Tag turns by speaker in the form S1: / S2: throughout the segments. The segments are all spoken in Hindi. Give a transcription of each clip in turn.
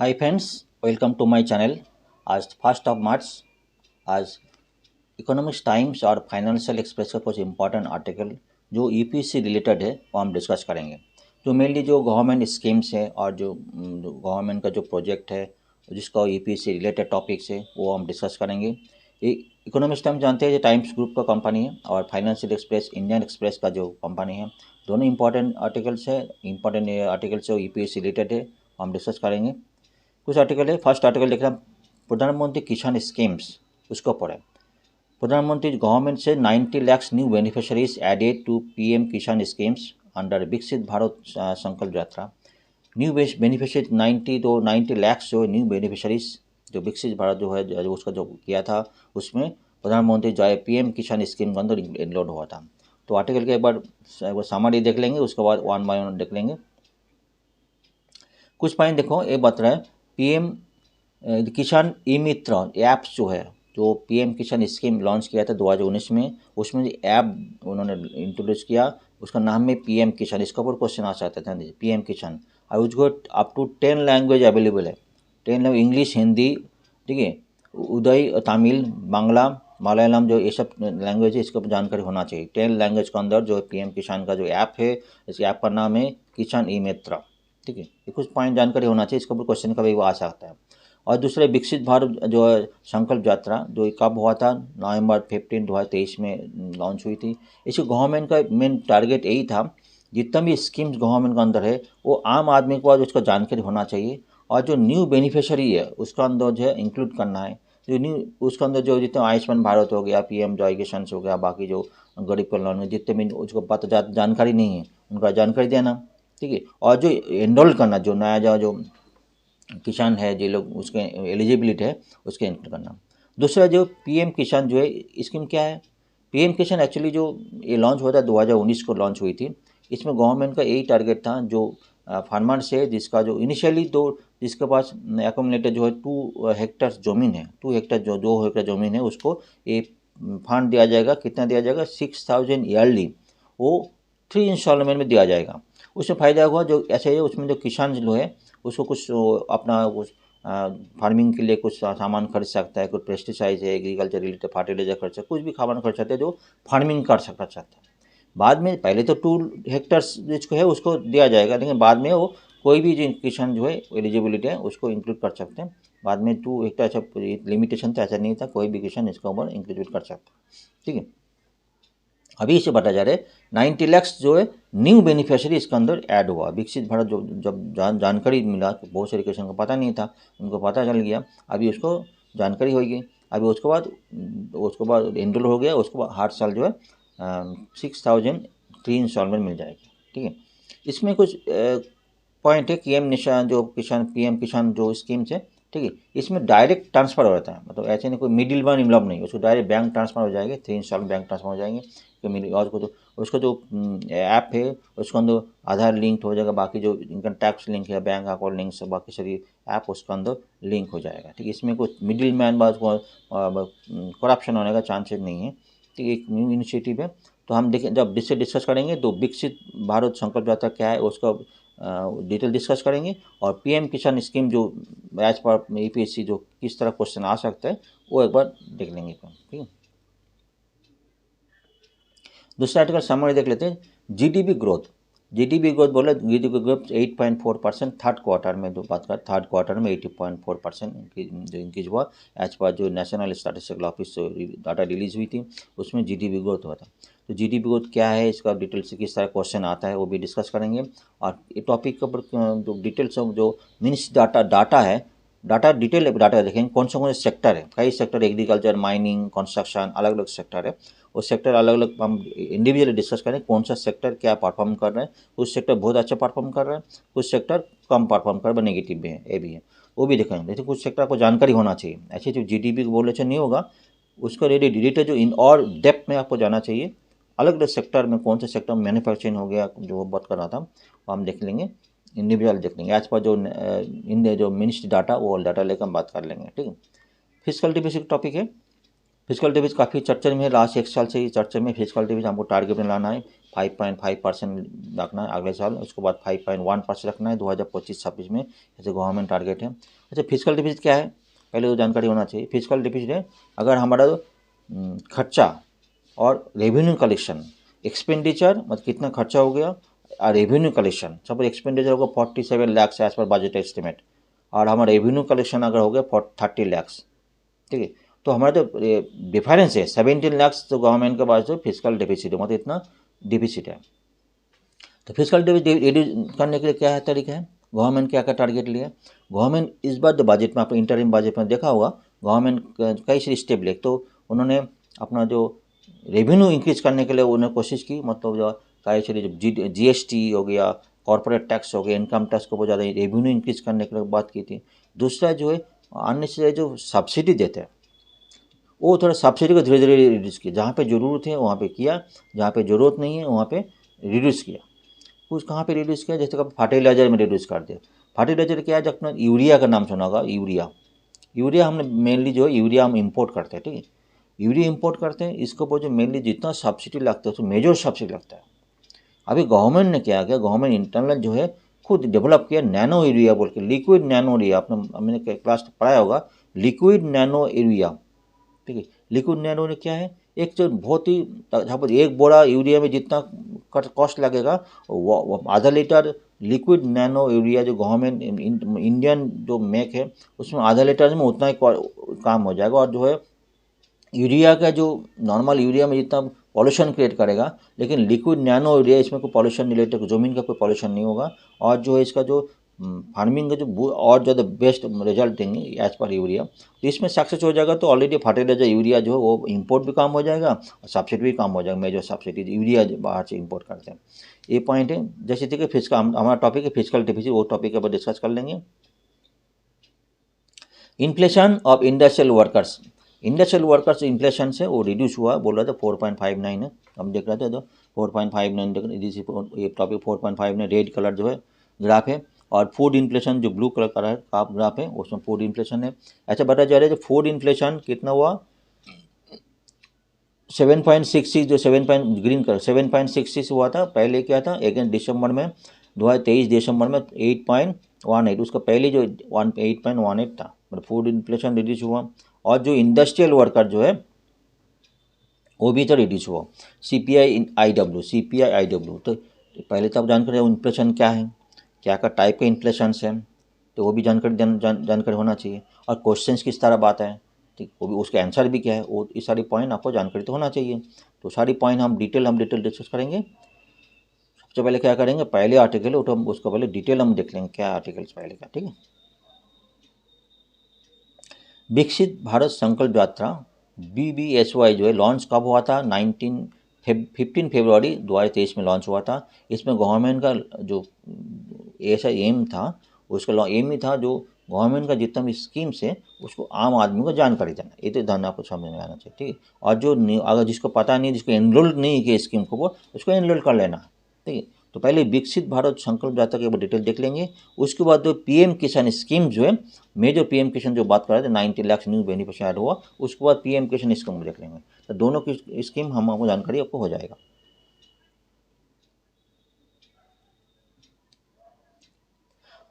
S1: Hi friends, welcome to my channel. आज 1 मार्च। आज इकोनॉमिक्स टाइम्स और फाइनेंशियल एक्सप्रेस का कुछ इंपॉर्टेंट आर्टिकल जो ईपीसी रिलेटेड है वो हम डिस्कस करेंगे। जो मेनली जो गवर्नमेंट स्कीम्स है और जो गवर्नमेंट का जो प्रोजेक्ट है जिसका ईपीसी रिलेटेड टॉपिक्स है वो हम डिस्कस करेंगे। इकोनॉमिक्स टाइम्स जानते हैं ये टाइम्स ग्रुप का कंपनी है और फाइनेंशियल एक्सप्रेस इंडियन एक्सप्रेस का जो कंपनी है, दोनों इंपॉर्टेंट आर्टिकल्स है। इंपॉर्टेंट आर्टिकल्स है ईपीएससी रिलेटेड है, हम डिस्कस करेंगे। कुछ आर्टिकल है। फर्स्ट आर्टिकल लिख रहा प्रधानमंत्री किसान स्कीम्स, उसको पढ़े। प्रधानमंत्री गवर्नमेंट से 90 lakhs new beneficiaries added to PM Kisan schemes under Viksit Bharat Sankalp Yatra. New beneficiaries 90 lakhs जो न्यू बेनिफिशरीज जो विकसित भारत जो है जो उसका जो किया था उसमें प्रधानमंत्री जो है पीएम किसान स्कीम के अंदर इनलोड हुआ था। तो आर्टिकल के एक बार सामारी देख लेंगे, उसके बाद वन बाय वन देख लेंगे। कुछ पॉइंट देखो, ये बता रहा है पीएम किसान ई मित्र ऐप्स जो है, जो पीएम किसान स्कीम लॉन्च किया था 2019 में, उसमें जो ऐप उन्होंने इंट्रोड्यूस किया उसका नाम है पीएम किसान। इसका ऊपर क्वेश्चन आ सकता था पीएम किसान। और उसको अप टू 10 लैंग्वेज अवेलेबल है। 10 लैंग्वेज, इंग्लिश, हिंदी, ठीक है, उदय, तमिल, बांग्ला, मलयालम, जो ये सब लैंग्वेज है इसका जानकारी होना चाहिए। 10 लैंग्वेज के अंदर जो पीएम किसान का जो ऐप है, इस ऐप का नाम है किसान ई मित्र। ठीक है, ये कुछ पॉइंट जानकारी होना चाहिए, इसके ऊपर क्वेश्चन कभी वो आ सकता है। और दूसरे विकसित भारत जो है संकल्प यात्रा जो कब हुआ था, नवंबर 15 2023 में लॉन्च हुई थी। इसी गवर्नमेंट का मेन टारगेट यही था, जितना भी स्कीम्स गवर्नमेंट के अंदर है वो आम आदमी को आज उसका जानकारी होना चाहिए। और जो न्यू बेनिफिशरी है उसका अंदर जो है इंक्लूड करना है। जो न्यू उसके अंदर जो जितने आयुष्मान भारत हो गया, पीएम जय किसान हो गया, बाकी जो गरीब कल्याण में जितने भी उसको पता जानकारी नहीं है उनका जानकारी देना। ठीक है, और जो एनरोल करना, जो नया जो किसान है जो लोग उसके एलिजिबिलिटी है उसके इंक्लूड करना। दूसरा जो पीएम किसान जो है स्कीम क्या है, पीएम किसान एक्चुअली जो ये लॉन्च हुआ था 2019 को लॉन्च हुई थी। इसमें गवर्नमेंट का यही टारगेट था जो फार्मर्स है जिसका जो इनिशियली तो जिसके पास एकोमलेटेड जो है 2 हेक्टेयर ज़मीन है, 2 हेक्टेयर जो 2 हेक्टेयर ज़मीन है उसको ये फंड दिया जाएगा। कितना दिया जाएगा? 6000 ईयरली, वो 3 इंस्टॉलमेंट में दिया जाएगा। उससे फ़ायदा हुआ जो ऐसे है उसमें जो किसान जो है उसको कुछ अपना कुछ फार्मिंग के लिए कुछ सामान खरीद सकता है, कुछ पेस्टिसाइड है, एग्रीकल्चर रिलेटेड फर्टिलाइजर खर्च, कुछ भी सामान खर्च सकते हैं जो फार्मिंग कर सकता है। बाद में पहले तो 2 हेक्टर्स जिसको है उसको दिया जाएगा, लेकिन बाद में वो कोई भी जो किसान जो है एलिजिबिलिटी है उसको इंक्लूड कर सकते हैं। बाद में 2 हेक्टर ऐसा लिमिटेशन था, ऐसा नहीं था, कोई भी किसान इसका ऊपर इंक्लूड कर सकता है। ठीक है, अभी इसे बताया जा रहा है 90 लैक्स जो है न्यू बेनिफिशियरी इसके अंदर ऐड हुआ। विकसित भारत जो जब जानकारी मिला तो बहुत सारे किसान को पता नहीं था, उनको पता चल गया, अभी उसको जानकारी होगी। अभी उसके बाद एनरोल हो गया, उसके बाद हर साल जो है 6000 3 इंस्टॉलमेंट मिल जाएगी। ठीक है, इसमें कुछ पॉइंट है कि पीएम किसान जो स्कीम्स है, ठीक है, इसमें डायरेक्ट ट्रांसफ़र हो जाता है, मतलब ऐसे नहीं कोई मिडिल मैन इन्वॉल्व नहीं, उसको डायरेक्ट बैंक ट्रांसफ़र हो जाएंगे, 3 इंस्टॉलमेंट बैंक ट्रांसफ़र हो जाएंगे। तो मिडिल और को तो उसका जो ऐप है उसके अंदर आधार लिंक हो जाएगा, बाकी जो इनकम टैक्स लिंक है, बैंक अकाउंट लिंक से बाकी सारी ऐप उसके अंदर लिंक हो जाएगा। ठीक है, इसमें कुछ मिडिल मैन करप्शन होने का चांसेस नहीं है। ठीक है, एक न्यू इनिशिएटिव है। तो हम देखें जब इससे डिस्कस करेंगे तो विकसित भारत संकल्प यात्रा क्या है उसका डिटेल डिस्कस करेंगे। और पीएम किसान स्कीम जो एज पर ईपीएससी जो किस तरह क्वेश्चन आ सकता है वो एक बार देख लेंगे। ठीक है, दूसरा आर्टिकल समरी देख लेते हैं। जीडीपी ग्रोथ, जीडीपी ग्रोथ बोले जीडीपी ग्रोथ 8.4% थर्ड क्वार्टर में, जो बात कर थर्ड क्वार्टर में 80.4% जो इंक्रीज हुआ एज पर जो नेशनल स्टैटिस्टिकल ऑफिस से डाटा रिलीज हुई थी उसमें जीडीपी ग्रोथ हुआ था। तो जीडीपी ग्रोथ क्या है, इसका डिटेल से किस तरह क्वेश्चन आता है वो भी डिस्कस करेंगे। और ये टॉपिक के ऊपर जो डिटेल्स जो मीन्स डाटा है, डाटा डिटेल डाटा देखेंगे कौन से सेक्टर है, कई सेक्टर, एग्रीकल्चर, माइनिंग, कंस्ट्रक्शन, अलग अलग सेक्टर है। वो सेक्टर अलग अलग हम इंडिविजुअली डिस्कस करें कौन सा सेक्टर क्या परफॉर्म कर रहे हैं। कुछ सेक्टर बहुत अच्छा परफॉर्म कर रहे हैं, कुछ सेक्टर कम परफॉर्म कर रहे हैं, नेगेटिव भी है, ये भी है, वो भी देखेंगे। जैसे कुछ सेक्टर को जानकारी होना चाहिए, ऐसे जो जीडीपी बोलने से नहीं होगा, उसका रिलेटेड जो इन और डेप्थ में आपको जाना चाहिए। अलग अलग सेक्टर में कौन से सेक्टर में मैन्युफैक्चरिंग हो गया जो बात कर रहा था वो हम देख लेंगे, इंडिविजुअल देख लेंगे। एज पर जो इंडिया जो मिनिस्ट्री डाटा वो डाटा लेकर हम बात कर लेंगे। ठीक है, फिजिकल डिफिसिट टॉपिक है। फिजिकल डिफिसिट काफ़ी चर्चा में है, लास्ट 1 साल से ही चर्चा में। फिजिकल डिफिसिट हमको टारगेट में लाना है 5.5% रखना है अगले साल, उसके बाद 5.1% रखना है 2025-26 में, ऐसे गवर्नमेंट टारगेट है। अच्छा, फिजिकल डिफिसिट क्या है, पहले तो जानकारी होना चाहिए। फिजिकल डिफिसिट है अगर हमारा खर्चा और रेवेन्यू कलेक्शन, एक्सपेंडिचर मतलब कितना खर्चा हो गया और रेवेन्यू कलेक्शन, सब एक्सपेंडिचर होगा 47 lakh as per budget estimate, और हमारा रेवेन्यू कलेक्शन अगर हो गया 30 लाख, ठीक है, तो हमारा जो डिफरेंस है 17 लाख, तो गवर्नमेंट के पास जो फिजिकल डिफिसिट है, मतलब इतना डिफिसिट है। तो फिजिकल डिफिसिट रिड्यूस करने के लिए क्या है तरीका है, गवर्नमेंट क्या क्या टारगेट लिया। गवर्नमेंट इस बार जो बजट में, आपने इंटरिम बजट में देखा होगा, गवर्नमेंट कई सारी स्टेप ले, तो उन्होंने अपना जो रेवेन्यू इंक्रीज करने के लिए उन्होंने कोशिश की, मतलब जो कई सारी GST हो गया, कॉर्पोरेट टैक्स हो गया, इनकम टैक्स को बहुत ज़्यादा रेवेन्यू इंक्रीज करने के लिए बात की थी। दूसरा जो है अननेसेसरी जो सब्सिडी देते हैं, वो थोड़ा सब्सिडी को धीरे धीरे रिड्यूस किया, जहाँ पे ज़रूरत है वहाँ पे किया, जहाँ पे ज़रूरत नहीं है वहाँ पे रिड्यूस किया। कुछ कहाँ पे रिड्यूस किया, जैसे कभी फर्टिलाइजर में रिड्यूस कर दिया। फर्टिलाइजर क्या है, जब अपना यूरिया का नाम सुना होगा, यूरिया हमने मेनली जो है यूरिया हम इंपोर्ट करते हैं, ठीक है, यूरिया इंपोर्ट करते हैं, इसके ऊपर जो मेनली जितना सब्सिडी लगता है उसमें मेजर सब्सिडी लगता है। अभी गवर्नमेंट ने क्या किया, गवर्नमेंट इंटरनल जो है खुद डेवलप किया नैनो यूरिया बोल के, लिक्विड नैनो यूरिया, आपने मैंने क्लास पढ़ाया होगा, लिक्विड नैनो यूरिया, ठीक है। लिक्विड नैनो ने क्या है, एक जो बहुत ही, जहाँ पर एक बोरा यूरिया में जितना कॉस्ट लगेगा, वो आधा लीटर लिक्विड नैनो यूरिया जो गवर्नमेंट इंडियन जो मेक है, उसमें आधा लीटर में उतना ही काम हो जाएगा। और जो है यूरिया का जो नॉर्मल यूरिया में जितना पॉल्यूशन क्रिएट करेगा, लेकिन लिक्विड नैनो यूरिया इसमें कोई पॉल्यूशन नहीं लेते, ज़मीन का कोई पॉल्यूशन नहीं होगा, और जो है इसका जो फार्मिंग का जो और ज़्यादा बेस्ट रिजल्ट देंगे एज पर यूरिया। तो इसमें सक्सेस हो जाएगा तो ऑलरेडी फर्टिलाइजर यूरिया जो है वो इंपोर्ट भी काम हो जाएगा और सब्सिडी भी काम हो जाएगा। मेजर सब्सिडी यूरिया बाहर से इंपोर्ट करते हैं, ये पॉइंट है। जैसे कि फिजिकल, हमारा टॉपिक है फिजिकल डिफिसिट, वो टॉपिक के ऊपर डिस्कस कर लेंगे। Inflation of industrial workers, industrial workers inflation से वो रिड्यूस हुआ, बोल रहा था 4.59 है, हम देख रहे थे तो 4.59 देख रहे, ये टॉपिक 4.5 रेड कलर जो है ग्राफ है, और फूड इन्फ्लेशन जो ब्लू कलर का है आप ग्राफ है, उसमें फूड इन्फ्लेशन है। ऐसा बता जा रहा है जो फूड इन्फ्लेशन कितना हुआ, 7.66, जो 7 ग्रीन कलर 7.66 हुआ था, पहले क्या था अगेन दिसंबर में 2023 दिसंबर में 8.18, उसका पहले जो 8.18 था, मतलब फूड इन्फ्लेशन रिड्यूस हुआ। और जो इंडस्ट्रियल वर्कर जो है वो भी तो रिड्यूस हुआ, CPI-IW, तो पहले तो आप जानकारी इन्फ्लेशन क्या है, क्या क्या टाइप के इन्फ्लेशन है, तो वो भी जानकारी जानकारी होना चाहिए, और क्वेश्चंस किस तरह बात है, ठीक, वो भी उसका आंसर भी क्या है, वो ये सारी पॉइंट आपको जानकारी तो होना चाहिए। तो सारी पॉइंट हम डिटेल डिस्कस करेंगे। सबसे पहले क्या करेंगे, पहले आर्टिकल है तो हम उसको पहले डिटेल हम देख लेंगे क्या आर्टिकल्स पहले का, ठीक है। विकसित भारत संकल्प यात्रा BBSY जो है लॉन्च कब हुआ था, 15 फरवरी 2023 में लॉन्च हुआ था। इसमें गवर्नमेंट का जो ऐसा एम था, उसका एम ही था जो गवर्नमेंट का जितना भी स्कीम्स है उसको आम आदमी को जानकारी देना, ये तो ध्यान आपको समझ में आना चाहिए, ठीक है। और जो अगर जिसको पता नहीं, जिसको एनरोल नहीं किया स्कीम को, वो उसको एनरोल कर लेना, ठीक है। तो पहले विकसित भारत संकल्प यात्रा के डिटेल देख लेंगे। उसके बाद जो PM किसान स्कीम जो है, मेजर PM किसान जो बात कर रहे थे 90 लाख न्यू बेनिफिशियरी ऐड हुआ, उसके बाद PM किसान स्कीम देख लेंगे। तो दोनों की स्कीम हम आपको जानकारी आपको हो जाएगा।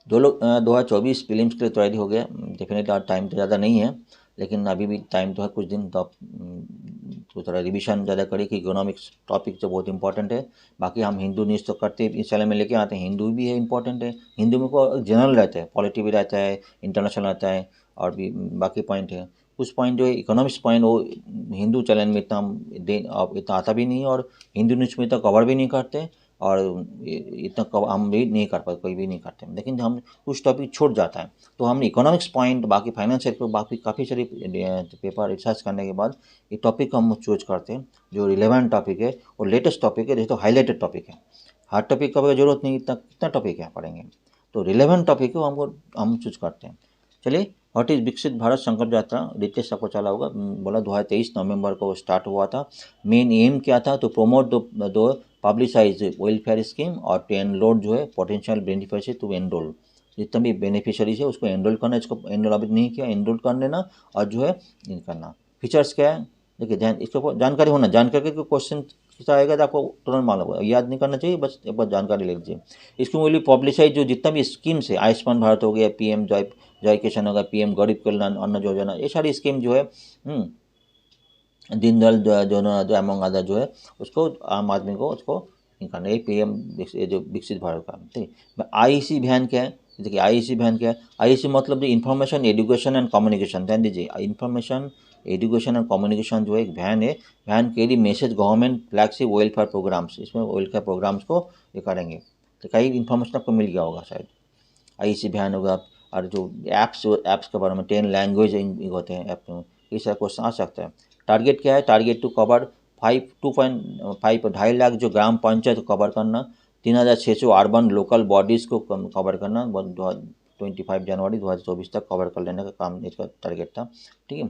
S1: दो लोग 2024 प्रीलिम्स के लिए तैयारी हो गया, डेफिनेटली टाइम तो ज़्यादा नहीं है, लेकिन अभी भी टाइम तो है कुछ दिन, तो आप तो थोड़ा रिविजन ज़्यादा करिए कि इकोनॉमिक्स टॉपिक जो बहुत इंपॉर्टेंट है। बाकी हम हिंदू न्यूज़ तो करते इस चैनल में लेके आते हैं, हिंदू भी है इंपॉर्टेंट है, हिंदू में को जनरल रहता है, पॉलिटी भी रहता है, इंटरनेशनल रहता है, और भी बाकी पॉइंट है। कुछ पॉइंट जो है इकोनॉमिक्स पॉइंट वो हिंदू चैनल में इतना इतना आता भी नहीं, और हिंदू न्यूज़ में इतना कवर भी नहीं करते, और इतना हम भी नहीं कर पाते, कोई भी नहीं करते, लेकिन हम कुछ टॉपिक छूट जाता है। तो हमने इकोनॉमिक्स पॉइंट, बाकी फाइनेंशियल पे बाकी काफ़ी सारी पेपर रिसर्च करने के बाद ये टॉपिक हम चूज करते हैं जो रिलेवेंट टॉपिक है और लेटेस्ट टॉपिक है, जैसे तो हाईलाइटेड टॉपिक है। हर टॉपिक का जरूरत नहीं, इतना कितना टॉपिक है पढ़ेंगे, तो रिलेवेंट टॉपिक है हमको हम चूज करते हैं। चलिए, व्हाट इज विकसित भारत संकल्प यात्रा, डिटेल्स आपको चला होगा, बोला 2023 नवंबर को स्टार्ट हुआ था। मेन एम क्या था, तो प्रोमोट दो पब्लिसाइज वेलफेयर स्कीम, और टू एनरोल जो है पोटेंशियल बेनिफिशियरी टू एनरोल, जितना भी बेनिफिशियरीज है उसको एनरोल करना, इसको एनरोल अभी नहीं किया एनरोल कर लेना, और जो है इन करना। फीचर्स क्या है देखिए, ध्यान इसके ऊपर जानकारी होना, जानकारी के क्वेश्चन खिंचा आएगा तो आपको तुरंत मालूम होगा, याद नहीं करना चाहिए, बस एक बार जानकारी ले लीजिए। इसको मूल्य पब्लिसाइज जो जितना भी स्कीम्स है, आयुष्मान भारत हो गया, पीएम जय किसान होगा, पीएम गरीब कल्याण अन्न योजना, ये सारी स्कीम जो है दीनदयाल जो एमंग अदर जो है उसको आम आदमी को उसको निकालना, ये पीएम जो विकसित भारत का। ठीक है, आईसी अभियान क्या है? देखिए आईसी अभियान क्या है? आईसी मतलब जो इन्फॉर्मेशन एजुकेशन एंड कम्युनिकेशन, ध्यान दीजिए, इन्फॉर्मेशन एजुकेशन एंड कम्युनिकेशन जो है एक वैन है, van carry message government flagship welfare programs, इसमें वेलफेयर प्रोग्राम्स को ये करेंगे। तो कई इन्फॉर्मेशन आपको मिल गया होगा शायद, आईसी अभियान होगा। और जो ऐप्स के बारे में 10 लैंग्वेज होते हैं ऐप में, इस तरह क्वेश्चन आ सकता है। टारगेट क्या है? टारगेट टू कवर 2.5 लाख जो ग्राम पंचायत को कवर करना, 3600 अर्बन लोकल बॉडीज़ को कवर करना, 25 जनवरी 2024 तक कवर कर लेने का काम इसका टारगेट था। ठीक है,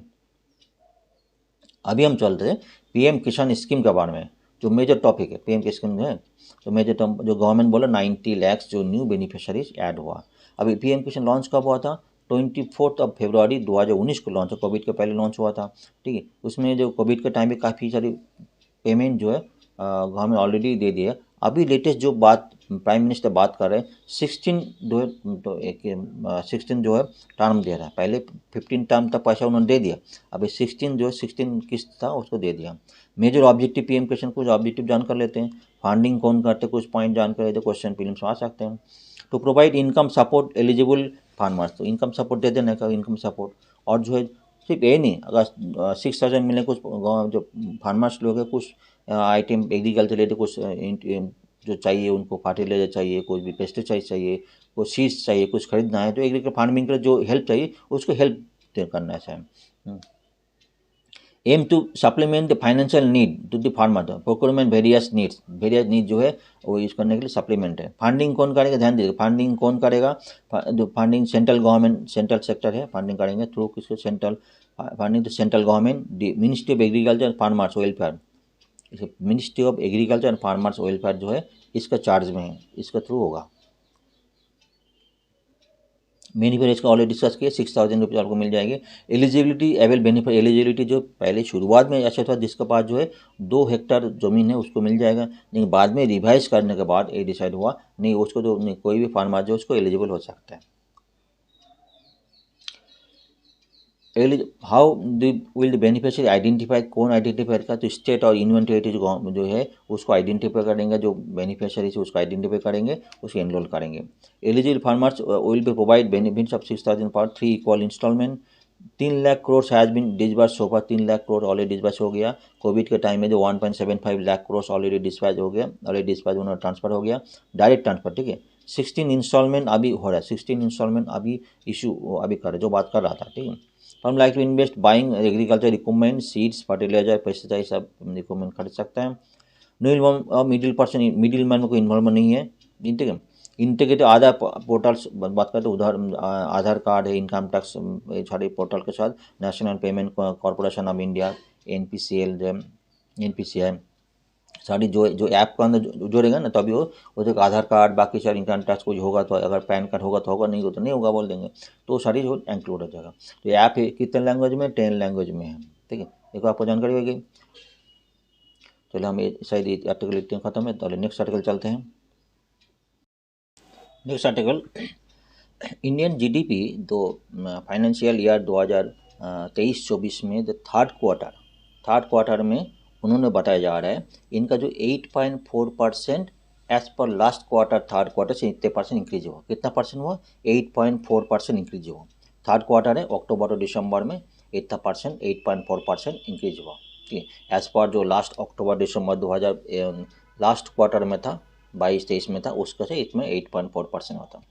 S1: अभी हम चलते हैं पीएम किसान स्कीम के बारे में, जो मेजर टॉपिक है पीएम की स्कीम है। तो मेजर जो गवर्नमेंट बोला 90 लाख जो न्यू बेनिफिशरीज ऐड हुआ। अभी पीएम किसान लॉन्च कब हुआ था? 24 फरवरी 2019 को लॉन्च हुआ, कोविड के पहले लॉन्च हुआ था। ठीक है, उसमें जो कोविड के टाइम पे काफ़ी सारी पेमेंट जो है गवर्नमेंट ऑलरेडी दे दिया। अभी लेटेस्ट जो बात प्राइम मिनिस्टर बात कर रहे हैं 16 जो है, तो 16 जो है टर्म दे रहा है। पहले 15 टर्म तक पैसा उन्होंने दे दिया, अभी 16 जो है 16 किस्त था उसको दे दिया। मेजर ऑब्जेक्टिव पीएम किसान, कुछ ऑब्जेक्टिव जान कर लेते हैं। फंडिंग कौन करते, कुछ पॉइंट जान कर लेते, क्वेश्चन फिल्म आ सकते हैं। तो provide income support eligible farmers, तो इनकम सपोर्ट दे देने का इनकम सपोर्ट। और जो है सिर्फ ये नहीं, अगर 6000 मिले कुछ जो फार्मर्स लोग हैं, कुछ आइटम एग्रीकल्चर रिलेटेड कुछ जो चाहिए उनको, फर्टिलाइजर चाहिए, कुछ भी पेस्टिसाइड चाहिए, कुछ सीड्स चाहिए, कुछ खरीदना है, तो एग्रीकल्चर फार्मिंग के लिए जो हेल्प चाहिए उसको हेल्प करना है। Aim to supplement the financial need to the farmer, procurement various need जो है वो यूज़ करने के लिए सप्लीमेंट है। फंडिंग कौन करेगा? ध्यान दीजिए, फंडिंग कौन करेगा? जो funding central government, central sector है, फंडिंग करेंगे थ्रू किसको? सेंट्रल फंडिंग, तो central government, ministry of agriculture and farmers welfare, ministry of agriculture and farmers welfare जो है इसका चार्ज में है, इसका थ्रू होगा। बेनिफिट इसका ऑलरेडी डिस्कस किया, 6000 रुपये आपको मिल जाएंगे। एलिजिबिलिटी एवेल बेनिफिट, एलिजिबिलिटी जो पहले शुरुआत में ऐसा था जिसके पास जो है 2 हेक्टेयर ज़मीन है उसको मिल जाएगा, लेकिन बाद में रिवाइज करने के बाद ये डिसाइड हुआ नहीं, उसको तो नहीं, कोई भी फार्मर जो उसको एलिजिबल हो सकता है। How will the beneficiary identify, कौन आइडेंटिफाई का? तो स्टेट और यूनियन टेरिटरी जो है उसको आइडेंटिफाई करेंगे, जो बेनिफिशियरी से उसको आइडेंटिफाई करेंगे, उसको एनरोल करेंगे। Eligible farmers will be provide benefits of 6000 पर 3 equal instalment. 3 lakh crore has been disburse so far, 3 lakh crore already disburse हो गया। कोविड के टाइम में जो 1.75 लाख करोड़ ऑलरेडी डिस्पैच हो गया, ऑलरेडी डिस्पैच उन्होंने ट्रांसफर हो गया, डायरेक्ट ट्रांसफर। ठीक है, 16 इंस्टॉलमेंट अभी हो रहा है, 16 इंस्टॉलमेंट अभी इशू अभी कर रहे, जो बात कर रहा था। ठीक है, हम like to invest buying agriculture equipment, seeds, fertiliser, pesticide, सब इक्विपमेंट खरीद सकते हैं। No middle person, middle man में कोई इन्वॉल्वमेंट नहीं है। ठीक है, इंटीग्रेटेड आधार पोर्टल्स बात करते हैं, उधर आधार कार्ड है, इनकम टैक्स सारे पोर्टल के साथ, national payment corporation of India, NPCL, NPCI, सारी जो ऐप के अंदर जोड़ेगा ना, तभी वो उधर आधार कार्ड, बाकी सारे इनकम टैक्स कुछ होगा तो, अगर पैन कार्ड होगा तो होगा, नहीं होगा तो नहीं होगा बोल देंगे, तो सारी जो इंक्लूड हो जाएगा। तो ये ऐप कितने लैंग्वेज में? 10 लैंग्वेज में है। ठीक है, देखो आपको जानकारी होगी। चलो हम ये शायद आर्टिकल इतने खत्म है, तो नेक्स्ट आर्टिकल चलते हैं। नेक्स्ट आर्टिकल, इंडियन GDP तो फाइनेंशियल ईयर 2023-24 में द थर्ड क्वार्टर में उन्होंने बताया जा रहा है इनका जो 8.4% as per last quarter, third quarter से इतने परसेंट इंक्रीज हुआ। कितना परसेंट हुआ? 8.4% इंक्रीज हुआ। थर्ड क्वार्टर है, अक्टूबर और दिसंबर में इतना परसेंट 8.4% इंक्रीज हुआ। ठीक है, एज पर जो लास्ट अक्टूबर दिसंबर 2000 लास्ट क्वार्टर में था, 22-23 में था, उसका से इसमें 8.4% होता।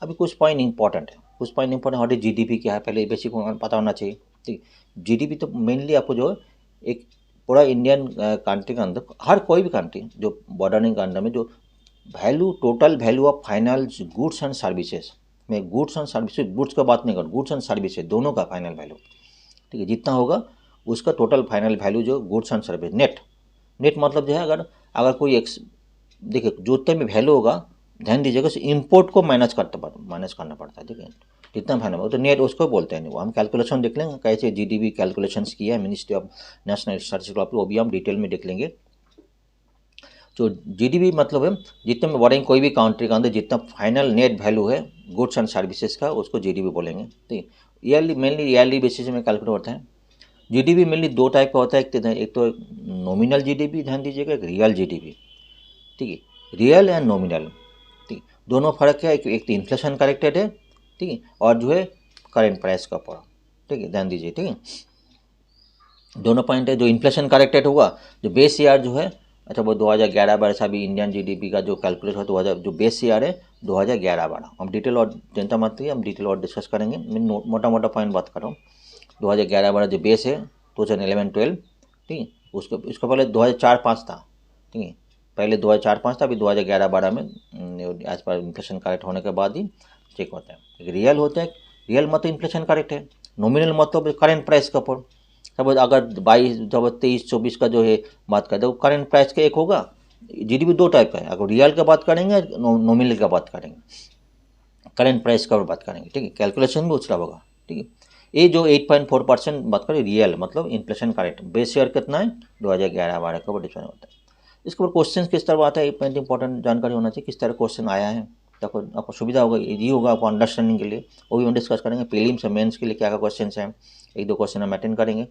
S1: अभी कुछ पॉइंट इंपॉर्टेंट है, हमारी GDP क्या है पहले बेसिक पता होना चाहिए। ठीक, GDP तो मेनली आपको जो एक पूरा इंडियन कंट्री के अंदर, हर कोई भी कंट्री जो बॉर्डरिंग के अंदर में जो value, total value of final goods and services, मैं गुड्स एंड सर्विसेज, गुड्स का बात नहीं कर, गुड्स एंड सर्विसेज दोनों का फाइनल वैल्यू, ठीक है, जितना होगा उसका टोटल फाइनल वैल्यू जो गुड्स एंड सर्विस, नेट मतलब जो है, अगर कोई देखिए जितने में वैल्यू होगा, ध्यान दीजिएगा, इम्पोर्ट को मैनेज करना पड़ता है। ठीक है, जितना फाइनल हो तो नेट उसको बोलते हैं। वो हम कैलकुलेशन देख लेंगे कैसे GDP कैलकुलेशंस किया है मिनिस्ट्री ऑफ नेशनल स्टैटिस्टिक्स, वो भी हम डिटेल में देख लेंगे। तो जीडीपी मतलब है जितने में बढ़ेंगे कोई भी कंट्री के अंदर जितना फाइनल नेट वैल्यू है गुड्स एंड सर्विसेज का, उसको जीडीपी बोलेंगे। ठीक है, ईयरली मेनली ईयरली बेसिस में कैलकुलेट होता है। जीडीपी मेनली दो टाइप का होता है, एक तो नॉमिनल जीडीपी, ध्यान दीजिएगा, एक रियल जीडीपी। ठीक है, रियल एंड नॉमिनल, ठीक, दोनों फर्क है। एक तो इन्फ्लेशन करेक्टेड है, ठीक है, और जो है करेंट प्राइस का ऊपर। ठीक है, ध्यान दीजिए। ठीक है, दोनों पॉइंट है। जो इन्फ्लेशन करेक्टेड होगा, जो बेस ईयर जो है, अच्छा वो 2011-12 अभी इंडियन जीडीपी का जो कैलकुलेट है 2000, जो बेस ईयर है 2011-12। हम डिटेल और चिंता मत करिए, हम डिटेल और डिस्कस करेंगे, मैं मोटा मोटा पॉइंट बात कर रहा हूँ। 2011-12 जो बेस है 2011-12, ठीक है, उसको पहले 2004-05 था। ठीक है, पहले 2004-05 था, अभी 2011-12 में एज पर इन्फ्लेशन करेक्ट होने के बाद ही चेक होता है। एक रियल होता है, रियल मतलब इन्फ्लेशन करेक्ट है, नॉमिनल मतलब करेंट प्राइस का ऊपर। सब अगर 22 जब 23-24 का जो है बात करते हैं, वो करेंट प्राइस का एक होगा। जीडीपी दो टाइप का है, अगर रियल का बात करेंगे, नॉमिनल का बात करेंगे, करेंट प्राइस का बात करेंगे। ठीक है, कैलकुलेशन भी उसका होगा। ठीक है, ये जो 8.4% बात करें रियल मतलब इन्फ्लेशन करेक्ट, बेस ईयर कितना है 2011-12 का डिफरेंस होता है। इसके ऊपर क्वेश्चन किस तरह आता है, एक इंपॉर्टेंट जानकारी होना चाहिए, किस तरह क्वेश्चन आया है, तो आपको सुविधा होगा, ईजी होगा आपको अंडरस्टैंडिंग के लिए। वो भी हम डिस्कस करेंगे। प्रीलिम्स मेंस के लिए क्या क्या क्वेश्चन हैं, एक दो क्वेश्चन हम अटेंड करेंगे,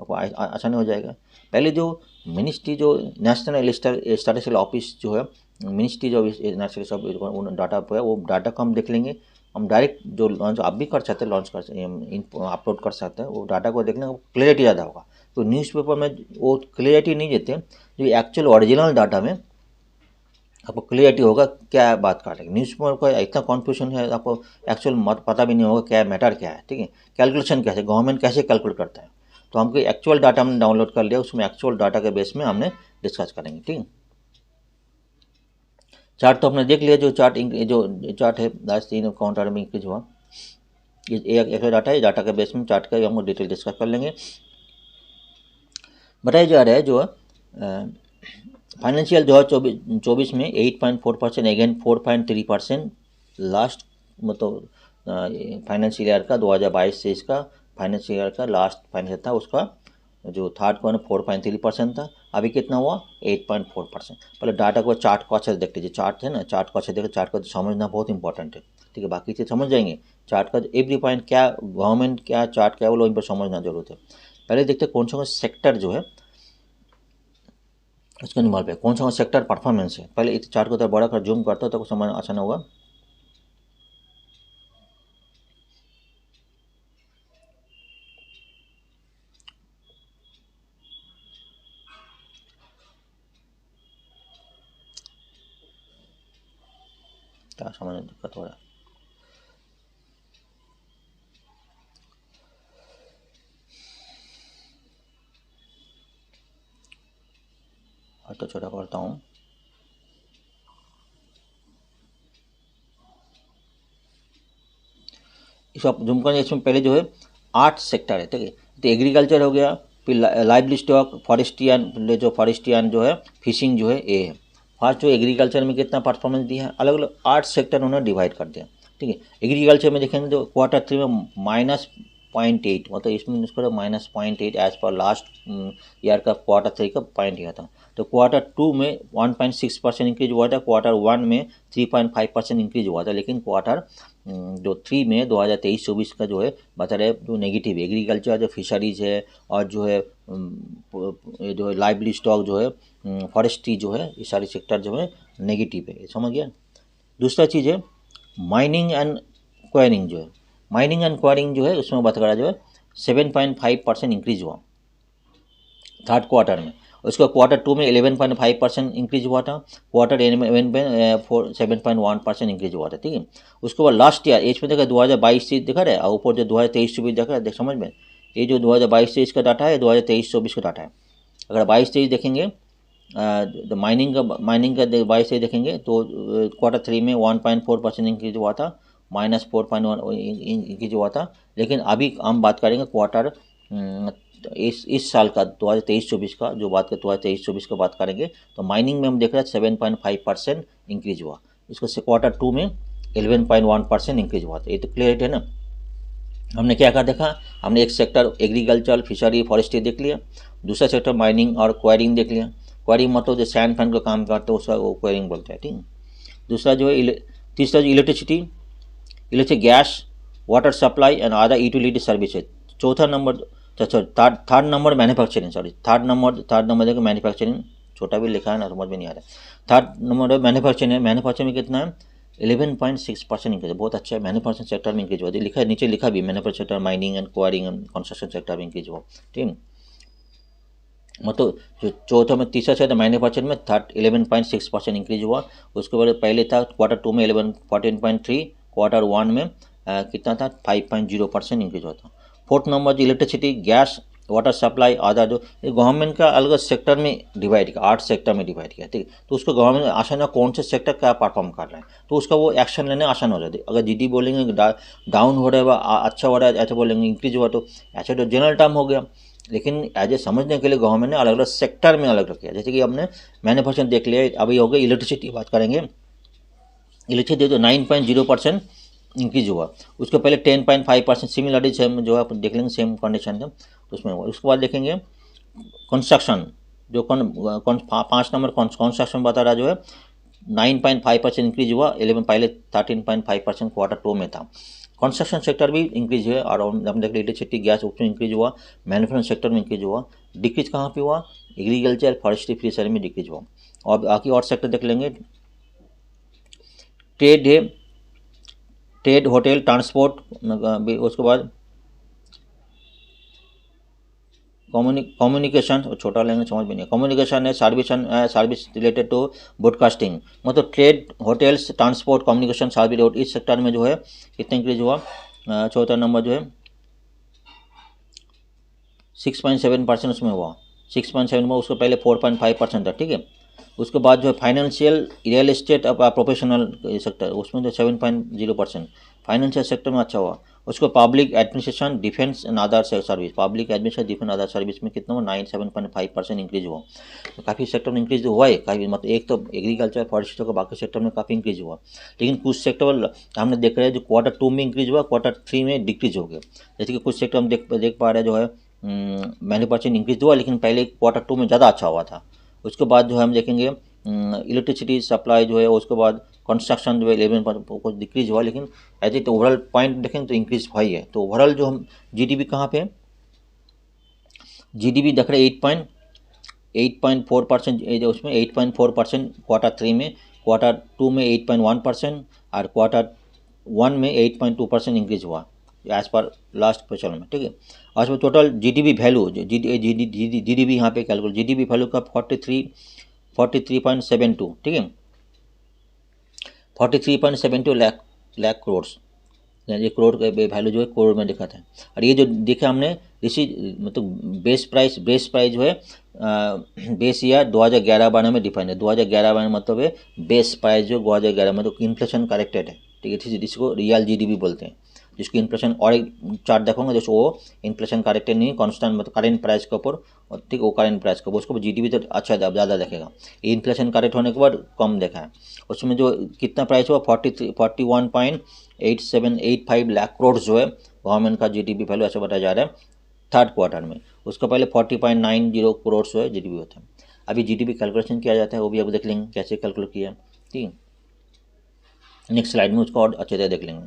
S1: आपको आसानी हो जाएगा। पहले जो मिनिस्ट्री, जो नेशनल स्टैटिस्टिकल ऑफिस जो है, मिनिस्ट्री जो नेशनल डाटा पर है, वो डाटा को हम देख लेंगे। हम डायरेक्ट जो लॉन्च आप भी कर सकते हैं, लॉन्च कर सकते हैं, अपलोड कर सकते हैं, वो डाटा को देखने को क्लियरिटी ज़्यादा होगा। तो न्यूज़पेपर में वो क्लियरिटी नहीं देते, जो एक्चुअल ओरिजिनल डाटा में आपको क्लियरिटी होगा क्या बात कर रहे हैं। न्यूज़पेपर का इतना कॉन्फ्यूजन है, आपको एक्चुअल मत पता भी नहीं होगा क्या मैटर क्या है। ठीक है, कैलकुलेशन कैसे, गवर्नमेंट कैसे कैलकुलेट करता है, तो हमको एक्चुअल डाटा हमने डाउनलोड कर लिया, उसमें एक्चुअल डाटा के बेस में हमने डिस्कस करेंगे। ठीक है, चार्ट तो हमने देख लिया, जो चार्ट है लास्ट 3 काउंटर में इंक्रीज हुआ, ये एक डाटा है, डाटा के बेस में चार्ट का हम डिटेल डिस्कस कर लेंगे। बताया जा रहा है जो फाइनेंशियल 2024 में 8.4%, अगेन 4.3% लास्ट, मतलब फाइनेंशियल ईयर का 2022 से इसका फाइनेंशियल ईयर का लास्ट फाइनेंशियल था, उसका जो थर्ड क्वार्टर 4.3% था, अभी कितना हुआ 8.4%। पहले डाटा को, चार्ट को अच्छे से देख लीजिए, चार्ट है ना, चार्ट को अच्छे देखिए, चार्ट को समझना बहुत इंपॉर्टेंट है। ठीक है, बाकी चीज़ समझ जाएंगे, चार्ट का एवरी पॉइंट क्या, गवर्नमेंट क्या, चार्ट क्या, वो लोग इन पर समझना जरूरत है। पहले देखते कौन सा सेक्टर जो है उसके निकाल पे कौन सा सेक्टर परफॉर्मेंस है। पहले इस चार्ट को तो बड़ा कर जूम करता हो तो समझ आसान होगा। क्या समझ दिक्कत हो रहा है, तो छोटा करता हूँ। इसको आप जूम करें, इसमें पहले जो है 8 सेक्टर है। ठीक है, तो एग्रीकल्चर हो गया, फिर लाइवली स्टॉक, फॉरेस्टियन जो है, फिशिंग जो है, ये है। फर्स्ट जो एग्रीकल्चर में कितना परफॉर्मेंस दिया है, अलग अलग 8 सेक्टर उन्होंने डिवाइड कर दिया। ठीक है, एग्रीकल्चर में देखेंगे तो Q3 में -0.8, मतलब इसमें उसका -0.8 एज पर लास्ट ईयर का Q3 का पॉइंट यह था। तो Q2 में 1.6% इंक्रीज हुआ था, Q1 में 3.5% इंक्रीज हुआ था, लेकिन जो 3 में 2023-24 का जो है बता रहे जो नेगेटिव एग्रीकल्चर, जो फिशरीज है, और जो है लाइवली स्टॉक जो है, फॉरेस्ट्री जो है, ये सारे सेक्टर जो है नेगेटिव है, समझ गया। दूसरा चीज़ है माइनिंग एंड क्वायरिंग जो है, माइनिंग एंड क्वायरिंग जो है उसमें बात करा जो है 7.5% इंक्रीज हुआ थर्ड क्वार्टर में। उसका Q2 में 11.5% इंक्रीज हुआ था, Q1 में 7.1% इंक्रीज हुआ था। ठीक है, उसके बाद लास्ट ईयर एज में देखा 2022 से दिखा रहा है, और ऊपर जो 2023-24 देखा है, देख समझ में, ये जो 2022-23 का डाटा है, 2023-24 का डाटा है। अगर 22-23 देखेंगे, तो माइनिंग का 22-23 देखेंगे तो Q3 में 1.4% इंक्रीज हुआ था, -4.1 इंक्रीज हुआ था। लेकिन अभी हम बात करेंगे क्वार्टर इस साल का 2023-24 का जो बात कर 2023-24 का बात करेंगे, तो माइनिंग में हम देख रहे हैं 7.5% इंक्रीज हुआ, इसको से Q2 में 11.1% इंक्रीज हुआ था। ये तो क्लियर है ना। हमने क्या कर देखा, हमने एक सेक्टर एग्रीकल्चर, फिशरी, फॉरेस्ट्री देख लिया, दूसरा सेक्टर माइनिंग और क्वायरिंग देख लिया। क्वारिंग मतलब जो सैंड फैन का काम करते हैं उसका वो क्वारिंग बोलते हैं, ठीक है। दूसरा जो है तीसरा जो electricity gas water supply and other utility services. चौथा number third number manufacturing, third number देखो मैन्युफैक्चरिंग, छोटा भी लिखा है ना, समझ में नहीं आ रहा है। थर्ड नंबर मैन्युफैक्चरिंग है, मैन्युफैक्चरिंग में कितना है 11.6% इंक्रीज, बहुत अच्छा है। मैन्युफैक्चरिंग सेक्टर में इंक्रीज हुआ, लिखा है नीचे लिखा भी manufacturing sector, mining and quarrying and construction sector में इंक्रीज हुआ, ठीक है। मतलब जो चौथा में तीसरा से मैन्युफैक्चरिंग में 11.6% इंक्रीज हुआ। उसके बाद पहले था Q2 में 14.3, Q1 में कितना था 5.0% इंक्रीज हुआ था। फोर्थ नंबर जो इलेक्ट्रिसिटी गैस वाटर सप्लाई आधा जो गवर्नमेंट का अलग सेक्टर में डिवाइड किया, 8 सेक्टर में डिवाइड किया, ठीक है। तो उसको गवर्नमेंट आसान है कौन से सेक्टर क्या परफॉर्म कर रहे हैं, तो उसका वो एक्शन लेने आसान हो जाती है। अगर जीडी बोलेंगे डाउन हो रहा है अच्छा हो रहा है ऐसे बोलेंगे, इंक्रीज हुआ तो ऐसे तो जनरल टर्म हो गया। लेकिन एज ए समझने के लिए गवर्नमेंट ने अलग अलग सेक्टर में अलग अलग किया। जैसे कि हमने मैन्युफैक्चरिंग देख लिया, अभी हो गया इलेक्ट्रिसिटी बात करेंगे। इलेक्ट्रिसिटी तो 9.0% इंक्रीज हुआ, उसके पहले 10.5% सिमिलरली सेम जो है आप देख लेंगे सेम कंडीशन है उसमें हुआ। उसके बाद देखेंगे कंस्ट्रक्शन, जो 5 नंबर कंस्ट्रक्शन बता रहा जो है 9.5% इंक्रीज हुआ, 11 पहले 13.5% Q2 में था। कंस्ट्रक्शन सेक्टर भी इंक्रीज हुआ और हम देख इलेक्ट्रिसिटी गैस उसमें इंक्रीज हुआ, मैन्युफैक्चरिंग सेक्टर में इंक्रीज हुआ। डिक्रीज कहाँ पे हुआ, एग्रीकल्चर फॉरेस्ट्री फ्री सेक्टर में डिक्रीज हुआ। और बाकी और सेक्टर देख लेंगे, ट्रेड है, ट्रेड होटल ट्रांसपोर्ट, उसके बाद कम्युनिकेशन, छोटा लेंगे समझ में नहीं, कम्युनिकेशन है, सर्विस रिलेटेड टू ब्रॉडकास्टिंग, मतलब trade hotels transport communication service road, इस सेक्टर में जो है कितना इंक्रीज हुआ। चौथा नंबर जो है 6.7% उसमें हुआ, 6.7 में, उसको पहले 4.5% था, ठीक है। उसके बाद जो है financial real estate professional sector उसमें तो 7.0% फाइनेंशियल सेक्टर में अच्छा हुआ। उसको public administration defence and other service, public administration defence other service में कितना हुआ 7.5% इंक्रीज हुआ। तो काफ़ी सेक्टर में इंक्रीज हुआ है काफ़ी, मतलब एक तो एग्रीकल्चर फॉरेस्ट्री का, बाकी सेक्टर में काफ़ी इंक्रीज हुआ। लेकिन कुछ सेक्टर हमने देख रहे हैं जो Q2 में इंक्रीज हुआ, Q3 में डिक्रीज हो गया। जैसे कि कुछ सेक्टर हम देख पा रहे हैं जो है मैन्युफैक्चरिंग इंक्रीज हुआ, लेकिन पहले Q2 में ज़्यादा अच्छा हुआ था। उसके बाद जो है हम देखेंगे इलेक्ट्रिसिटी सप्लाई जो है, उसके बाद कंस्ट्रक्शन जो है 11 कुछ डिक्रीज हुआ, लेकिन एज इट ओवरऑल पॉइंट देखेंगे तो इंक्रीज हुआ ही है। तो ओवरऑल जो हम जीडीपी कहाँ पे है, जीडीपी देख रहे 8.4%, उसमें 8.4% Q3 में, Q2 में 8.1% और Q1 में 8.2% इंक्रीज हुआ एज पर लास्ट क्वेश्चन में, ठीक है। आज में टोटल जीडीपी वैल्यू जीडीपी यहाँ पे कैलकुलेट, जीडीपी वैल्यू का 43.72, ठीक है, 43.72 लाख करोड़, ये करोड़ का वैल्यू जो है करोड़ में दिखा था। और ये जो देखा हमने मतलब बेस प्राइस जो है बेस ईयर 2011-12 में डिफाइन है। 2011-12 मतलब है बेस प्राइस जो 2011 में, तो इन्फ्लेशन करेक्टेड है, ठीक है, जिसको रियल जीडीपी बोलते हैं। जिसकी इन्फ्लेशन और एक चार्ट देखोगे जैसे वो इन्फ्लेशन करेक्टेड नहीं, कांस्टेंट मतलब करेंट प्राइस के ऊपर, ठीक, वो करेंट प्राइस के ऊपर, उसको जीडीपी तो अच्छा ज़्यादा देखेगा। इन्फ्लेशन करेक्ट होने के बाद कम देखा है। उसमें जो कितना प्राइस हुआ 41.8785 लाख करोड़ जो है गवर्नमेंट का जीडीपी वैल्यू ऐसा बताया जा रहा है थर्ड क्वार्टर में। उसका पहले 40.90 करोड़ जो है जीडीपी होता है। अभी जीडीपी कैलकुलेशन किया जाता है, वो भी अब देख लेंगे कैसे कैलकुलेट किया, ठीक है, नेक्स्ट स्लाइड में उसको और अच्छे से देख लेंगे।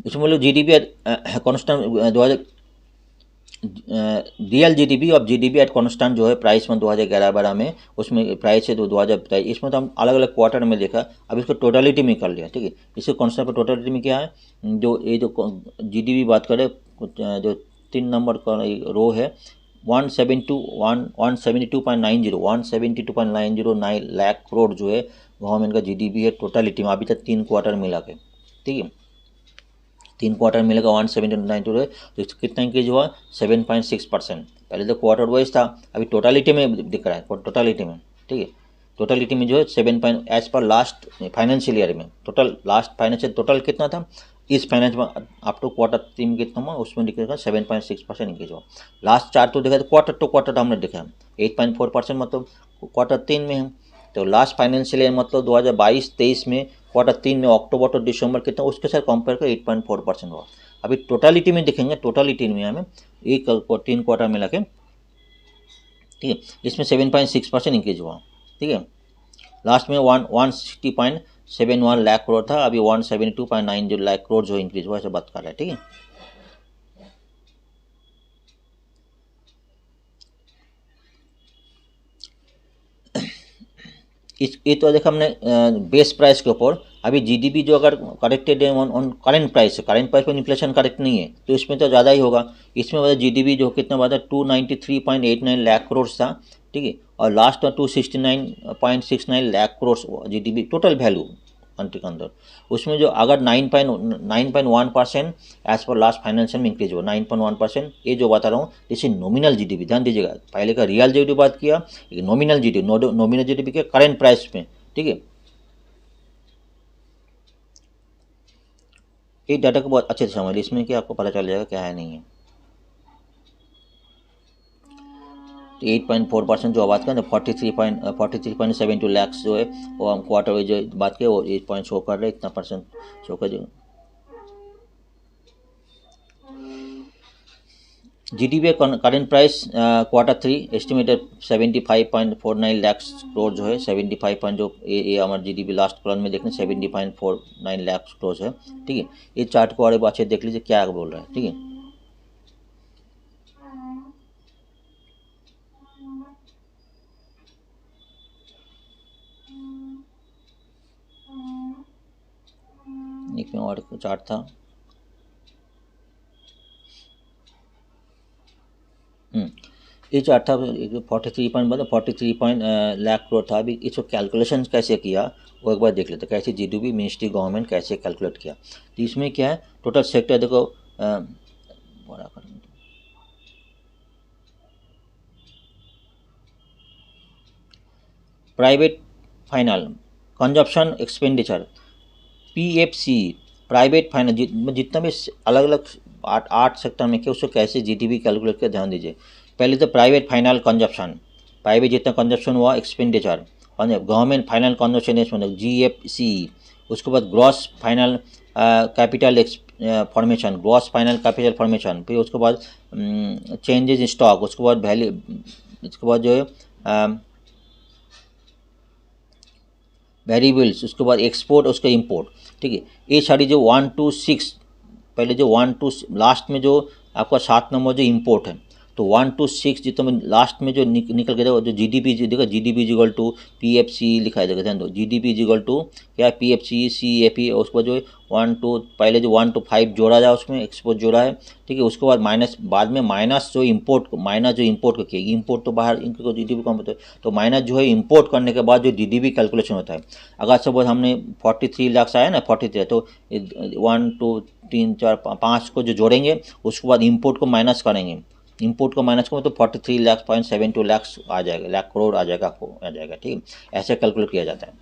S1: इसमें लोग जीडीपी कॉन्स्टेंट 2000 रियल जीडीपी और जीडीपी एट कॉन्स्टेंट जो है प्राइस में 2011-12 में, उसमें प्राइस है तो 2023, इसमें तो हम अलग अलग क्वार्टर में देखा। अब इसको टोटलिटी में कर लिया, ठीक है। इसको कॉन्स्टेंट पर टोटलिटी में क्या है, जो ये जो जीडीपी बात करें, जो 3 नंबर का रो है 172.90 लाख करोड़ जो है गवर्नमेंट का जीडीपी है टोटलिटी में, अभी तक 3 क्वार्टर मिला के, ठीक है, 3 क्वार्टर मिलेगा 172.92 है, तो कितना इंक्रीज हुआ 7.6%। पहले तो क्वार्टर वाइज था, अभी टोटलिटी में दिख रहा है, टोटलिटी में, ठीक है, टोटलिटी में जो है 7 as per last financial year में टोटल, लास्ट फाइनेंशियल टोटल कितना था इस फाइनेंस में अप टू Q3 में कितना हुआ, उसमें दिखेगा 7.6% इंक्रीज हुआ। लास्ट चार्ट तो देखा तो क्वार्टर टू क्वार्टर हमने देखा 8.4%, मतलब Q3 में है। तो लास्ट फाइनेंशियल ईयर मतलब 2022-23 में Q3 में अक्टूबर टू दिसंबर कितना, उसके साथ कंपेयर कर 8.4% हुआ। अभी टोटलिटी में देखेंगे, टोटलिटी में हमें एक 3 क्वार्टर मिला के ठीक है। इसमें 7.6% इंक्रीज हुआ, ठीक है। लास्ट में 160.71 लाख करोड़ था, अभी 172.90 लाख करोड़ जो इंक्रीज हुआ, ऐसे बात कर रहा है, ठीक है। ये तो देखा हमने बेस प्राइस के ऊपर। अभी जीडीपी जो अगर करेक्टेड है ऑन करेंट प्राइस पर इन्फ्लेशन करेक्ट नहीं है तो इसमें तो ज़्यादा ही होगा। इसमें मतलब जीडीपी जो कितना बढ़ा 293.89 लाख करोड़ था, ठीक है, और लास्ट में 269.69 lakh crore GDP total value country के अंदर। उसमें जो अगर 9.1% एज पर लास्ट फाइनेंशियल में इंक्रीज हुआ 9.1%। ये जो बता रहा हूँ इसे नॉमिनल जीडीपी, ध्यान दीजिएगा, पहले का रियल जीडीपी बात किया, नॉमिनल जीडीपी, नॉमिनल जीडीपी के करेंट प्राइस में, ठीक है। ये डाटा को बहुत अच्छे से समझ लीजिए, इसमें कि आपको पता चल जाएगा क्या है नहीं है। तो 8.4% जो बात करें तो 43.72 लैक्स जो है वो हम क्वार्टर में जो बात किए वो 8 पॉइंट शो कर रहे, इतना परसेंट शो कर। जो GDP current price Q3 estimated 75.49 lakhs crore जो है 75 जो ये हमारे जीडीपी लास्ट कॉलम में देखने 70.49 लैक्स करोड़ है, ठीक है। ये चार्ट को और अच्छे देख लीजिए क्या बोल रहा है, ठीक है। एक में और चार्ट था, ये चार्ट था 43 लाख करोड़ था। अभी इसको कैलकुलेशन कैसे किया वो एक बार देख लेते, कैसे जीडीपी मिनिस्ट्री गवर्नमेंट कैसे कैलकुलेट किया। तो इसमें क्या है टोटल सेक्टर देखो, बड़ा कर private final consumption expenditure PFC, private finance जितना भी अलग अलग आठ सेक्टर में क्या उसको कैसे जीडीपी कैलकुलेट कर, ध्यान दीजिए। पहले तो प्राइवेट फाइनल कंजप्शन, प्राइवेट जितना कंजप्शन हुआ expenditure, government final consumption GFC, उसके बाद gross final capital formation, gross final capital formation, फिर उसके बाद चेंजेस इन स्टॉक, उसके बाद वैल्यू, उसके बाद जो है वेरिएबल्स, उसके बाद एक्सपोर्ट, उसका इंपोर्ट, ठीक है। ये सारी जो 1 to 6, पहले जो 1 to लास्ट में जो आपका 7 नंबर जो इंपोर्ट है, तो 1 to 6 जितना लास्ट में जो निकल के जो जीडीपी देखा, जीडीपी इक्वल टू पीएफसी लिखा है, देखा ध्यान दो, जीडीपी इक्वल टू क्या है पीएफसी सीएपी, उसके बाद जो 1 to पहले जो 1 to 5 जोड़ा जाए उसमें एक्सपोर्ट जोड़ा है, ठीक है। उसके बाद माइनस, बाद में माइनस जो इम्पोर्ट, माइनस जो इम्पोर्ट को किया, इम्पोर्ट तो बाहर इनको जीडीपी कम होता है, तो माइनस जो है इम्पोर्ट करने के बाद जो जीडीपी कैलकुलेशन होता है। अगर सपोज हमने 43 लाख आया ना 43, तो 1 2 3 4 5 को जो जोड़ेंगे उसके बाद इम्पोर्ट को माइनस करेंगे, इम्पोर्ट को माइनस करें तो 43.72 लाख आ जाएगा, लाख करोड़ आ जाएगा, ठीक है। ऐसे कैलकुलेट किया जाता है।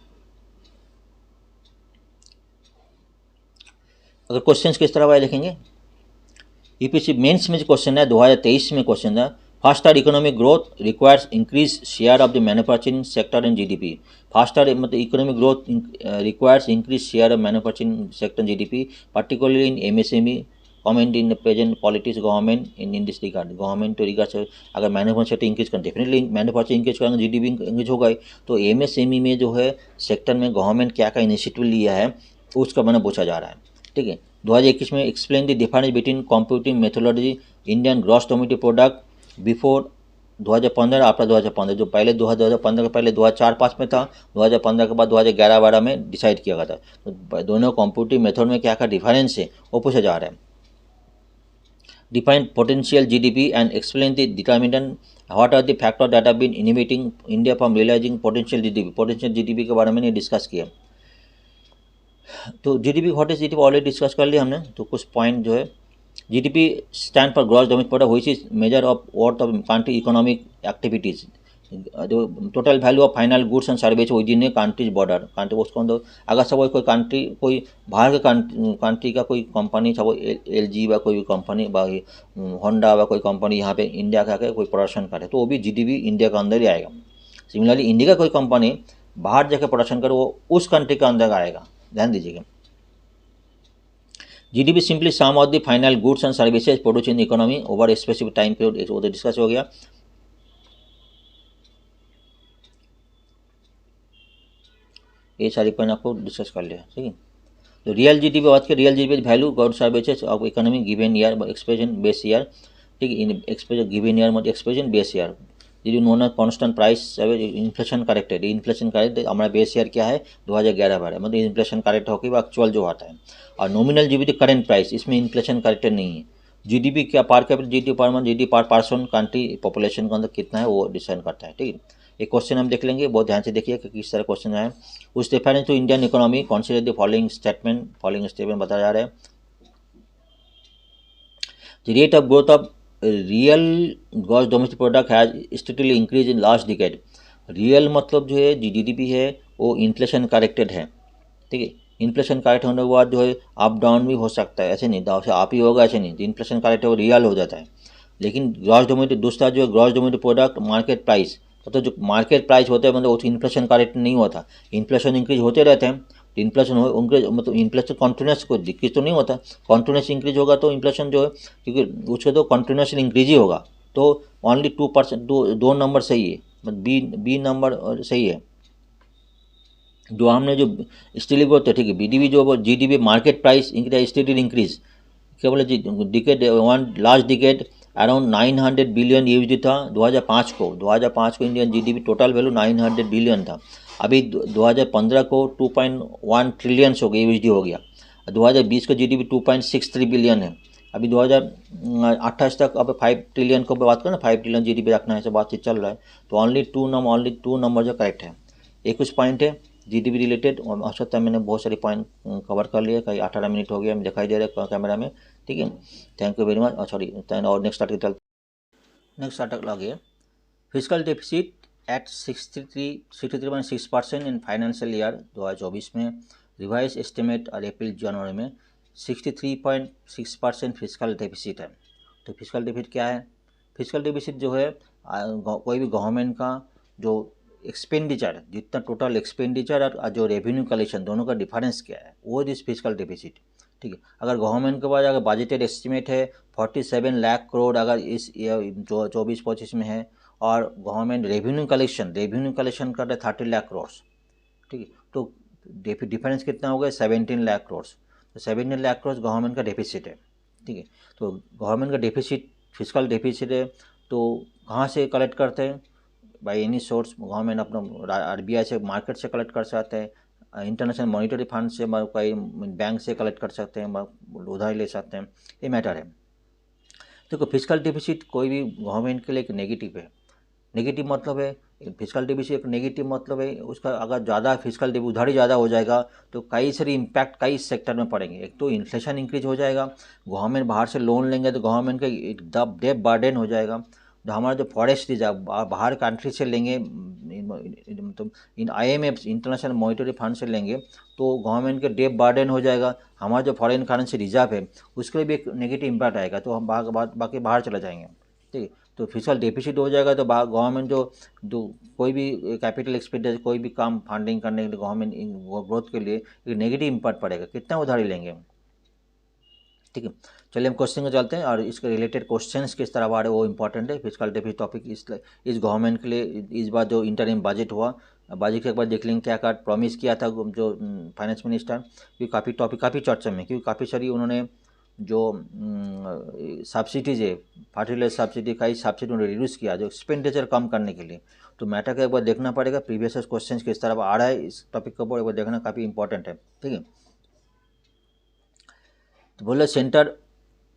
S1: अगर क्वेश्चंस किस तरह वाले देखेंगे, यूपीएससी मेंस में जो क्वेश्चन है 2023 में क्वेश्चन है, faster economic growth requires increase share of the manufacturing sector in GDP. Faster मतलब economic growth requires increase share of manufacturing sector GDP, particularly in MSME, comment in the present politics government in this regard. Government तो रिगार्ड से अगर मैन्युफैक्चरिंग इंक्रीज करें, डेफिनेटली मैन्युफैक्चरिंग इंक्रीज करेंगे जीडीपी इंक्रीज होगा ही। तो एमएसएमई में जो है सेक्टर में गवर्नमेंट क्या क्या इनिशिएटिव लिया है उसका मैंने पूछा जा रहा है, ठीक है। 2021 में explain the difference between computing methodology Indian gross domestic product before 2015 after 2015, जो पहले 2015 के पहले 2004-5 में था, 2015 के बाद 2011-12 में डिसाइड किया गया था। तो दोनों कंप्यूटिंग मेथड में क्या क्या डिफरेंस है वो पूछा जा रहा है। Define potential GDP and explain the determinant, what are the factor that have been inhibiting India from realising potential GDP. Potential GDP के बारे में डिस्कस किया। तो GDP what is GDP already discuss कर लिया हमने। तो कुछ पॉइंट जो है, GDP stand for gross domestic product which is measure of worth of country economic activities, जो total value of final goods and service with in countries border, country उसको अंदर अगर सब कोई कंट्री, कोई बाहर के कंट्री का कोई कंपनी, सब एलजी व कोई कंपनी होंडा व कोई कंपनी यहाँ पे इंडिया का कोई प्रोडक्शन करे तो वो भी जीडीपी इंडिया के अंदर ही आएगा। सिमिलरली इंडिया का कोई कंपनी बाहर जाकर प्रोडक्शन करे वो उस कंट्री के अंदर आएगा, ध्यान दीजिएगा। GDP simply some of the final goods and services produce in economy over a specific time period, वो तो डिस्कस हो गया। ये सारी पॉइंट आपको डिस्कस कर लिया, ठीक है। तो रियल जीडीपी बात करें, real GDP value government services of economy given year expression base year, ठीक है। इन एक्सप्रेशन गिवन ईयर मतलब एक्सप्रेशन बेस ईयर, যদি নো না কনস্ট্যান্ট প্রাইস হিসাবে ইনফ্লেশন करेक्टेड, इन्फ्लेशन करेक्ट हमारा बेस ईयर क्या है 2011-12, मतलब इन्फ्लेशन करेक्ट होकर एक्चुअल जो आता है। और नॉमिनल जीडीपी करेंट प्राइस, इसमें इन्फ्लेशन करेक्टेड नहीं है। जीडीपी क्या पर capital GDP per month GDP पर पर्सन कंट्री पॉपुलेशन के अंदर कितना है वो डिसाइड करता है, ठीक है। एक क्वेश्चन हम देख लेंगे, बहुत ध्यान से देखिए कि किस तरह क्वेश्चन है। उस difference to Indian economy consider the following statement बताया जा रहा है। The rate of growth of real gross domestic product has steadily increase in last decade. Real मतलब जो है जीडीपी है वो इन्फ्लेशन करेक्टेड है, ठीक है। इन्फ्लेशन करेक्ट होने के बाद जो है अप डाउन भी हो सकता है, ऐसे नहीं से आप ही होगा, ऐसे नहीं। इन्फ्लेशन करेक्ट है वो रियल हो जाता है। लेकिन ग्रॉस डोमेस्टिक दूसरा जो है gross domestic product market price, तो जो मार्केट प्राइस होता है मतलब उसकी इन्फ्लेशन करेक्ट नहीं होता। इन्फ्लेशन इंक्रीज होते रहते हैं, तो इन्फ्लेशन हो इंक्रीज मतलब इन्फ्लेशन कॉन्टिन्यूस कोई डिक्रीज तो नहीं होता। कॉन्टिन्यूस इंक्रीज होगा तो इन्फ्लेशन जो है क्योंकि उसका तो कॉन्टिन्यूस इंक्रीज ही होगा, तो ओनली 2%, दो नंबर सही है, मतलब बी नंबर सही है। जो हमने जो स्टील ग्रोथ है, ठीक है, बीडीबी जो GDP market price increase steel increase क्या बोले decade one last decade around 900 billion USD था 2005 को। 2005 को Indian GDP total value 900 billion था। अभी 2015 को 2.1 ट्रिलियन हो गया यूएसडी हो गया। 2020 का जीडीपी 2.63 बिलियन है। अभी 2028 तक अब 5 ट्रिलियन को बात करें ना, 5 ट्रिलियन जीडीपी रखना है, सब बातचीत चल रहा है। तो ओनली टू नंबर जो करेक्ट है। एक कुछ पॉइंट है जीडीपी रिलेटेड, और आवश्यकता मैंने बहुत सारे पॉइंट कवर कर लिए, कहीं 18 मिनट हो गया दिखाई दे रहा है कैमरा में, ठीक है। Thank you very much. Sorry, और नेक्स्ट आर्टिकल आ गया। Physical deficit at 63.6% in financial year 2024 में, रिवाइज एस्टिमेट और अप्रैल जनवरी में 63.6% फिजिकल डेफिसिट है। तो फिजिकल डेफिसिट क्या है? फिजिकल डेफिसिट जो है कोई भी गवर्नमेंट का जो एक्सपेंडिचर, जितना टोटल एक्सपेंडिचर और जो रेवेन्यू कलेक्शन दोनों का डिफरेंस क्या है, वो इज फिजिकल डेफिसिट, ठीक है। अगर गवर्नमेंट के पास अगर बजटेड एस्टिमेट है 47 लाख करोड़ अगर इस जो 24-25 में है, और गवर्नमेंट रेवेन्यू कलेक्शन कर रहे 30 लाख करोड़, ठीक है, तो डिफरेंस कितना हो गया 17 लाख करोड़। तो 17 लाख करोड़ गवर्नमेंट का डेफिसिट है, ठीक है। तो गवर्नमेंट का डेफिसिट फिजिकल डेफिसिट है, तो कहाँ से कलेक्ट करते हैं? By any source. गवर्नमेंट अपना आरबीआई से, मार्केट से कलेक्ट कर सकते हैं, इंटरनेशनल मॉनिटरी फंड से, कोई बैंक से कलेक्ट कर सकते हैं, उधार ले सकते हैं, ये मैटर है। देखो फिजिकल डेफिसिट कोई भी गवर्नमेंट के लिए एक नेगेटिव है। नेगेटिव मतलब है फिजिकल डेफिसिट एक नेगेटिव मतलब है उसका अगर ज़्यादा फिजिकल उधारी ज़्यादा हो जाएगा तो कई सारे इम्पैक्ट कई सेक्टर में पड़ेंगे। एक तो इन्फ्लेशन इंक्रीज हो जाएगा, गवर्नमेंट बाहर से लोन लेंगे तो गवर्नमेंट का डेट बर्डन हो जाएगा। जो हमारा जो फॉरेस्ट रिजर्व बाहर कंट्री से लेंगे, मतलब IMF इंटरनेशनल मॉनिटरी फंड से लेंगे तो गवर्नमेंट के डेट बर्डन हो जाएगा। हमारा जो फॉरेन करेंसी रिजर्व है उसके लिए भी एक नेगेटिव इम्पैक्ट आएगा, तो हम बाकी बाहर चले जाएंगे, ठीक है। तो फिजिकल डेफिसिट हो जाएगा तो गवर्नमेंट जो कोई भी कैपिटल एक्सपेंडिचर कोई भी काम फंडिंग करने के लिए गवर्नमेंट ग्रोथ के लिए एक नेगेटिव इम्पैक्ट पड़ेगा। कितना उधारी लेंगे, ठीक है। चलिए हम क्वेश्चन में चलते हैं और इसके रिलेटेड क्वेश्चंस किस तरह आ रहे हैं वो इंपॉर्टेंट है। फिजिकल डेफिसिट टॉपिक इस गवर्नमेंट के लिए इस बार जो इंटरिम बजट हुआ, बजट के एक बार देख लेंगे क्या क्या प्रॉमिस किया था जो फाइनेंस मिनिस्टर, क्योंकि काफ़ी टॉपिक काफ़ी चर्चा में, क्योंकि काफ़ी सारी उन्होंने जो सब्सिडीज है, फर्टिलाइजर सब्सिडी का ही सब्सिडी उन्होंने रिड्यूस किया जो एक्सपेंडिचर कम करने के लिए। तो मैटर का एक बार देखना पड़ेगा प्रीवियस क्वेश्चन किस तरह आ रहा है इस टॉपिक के ऊपर, एक बार देखना काफ़ी इंपॉर्टेंट है, ठीक है। तो बोले centre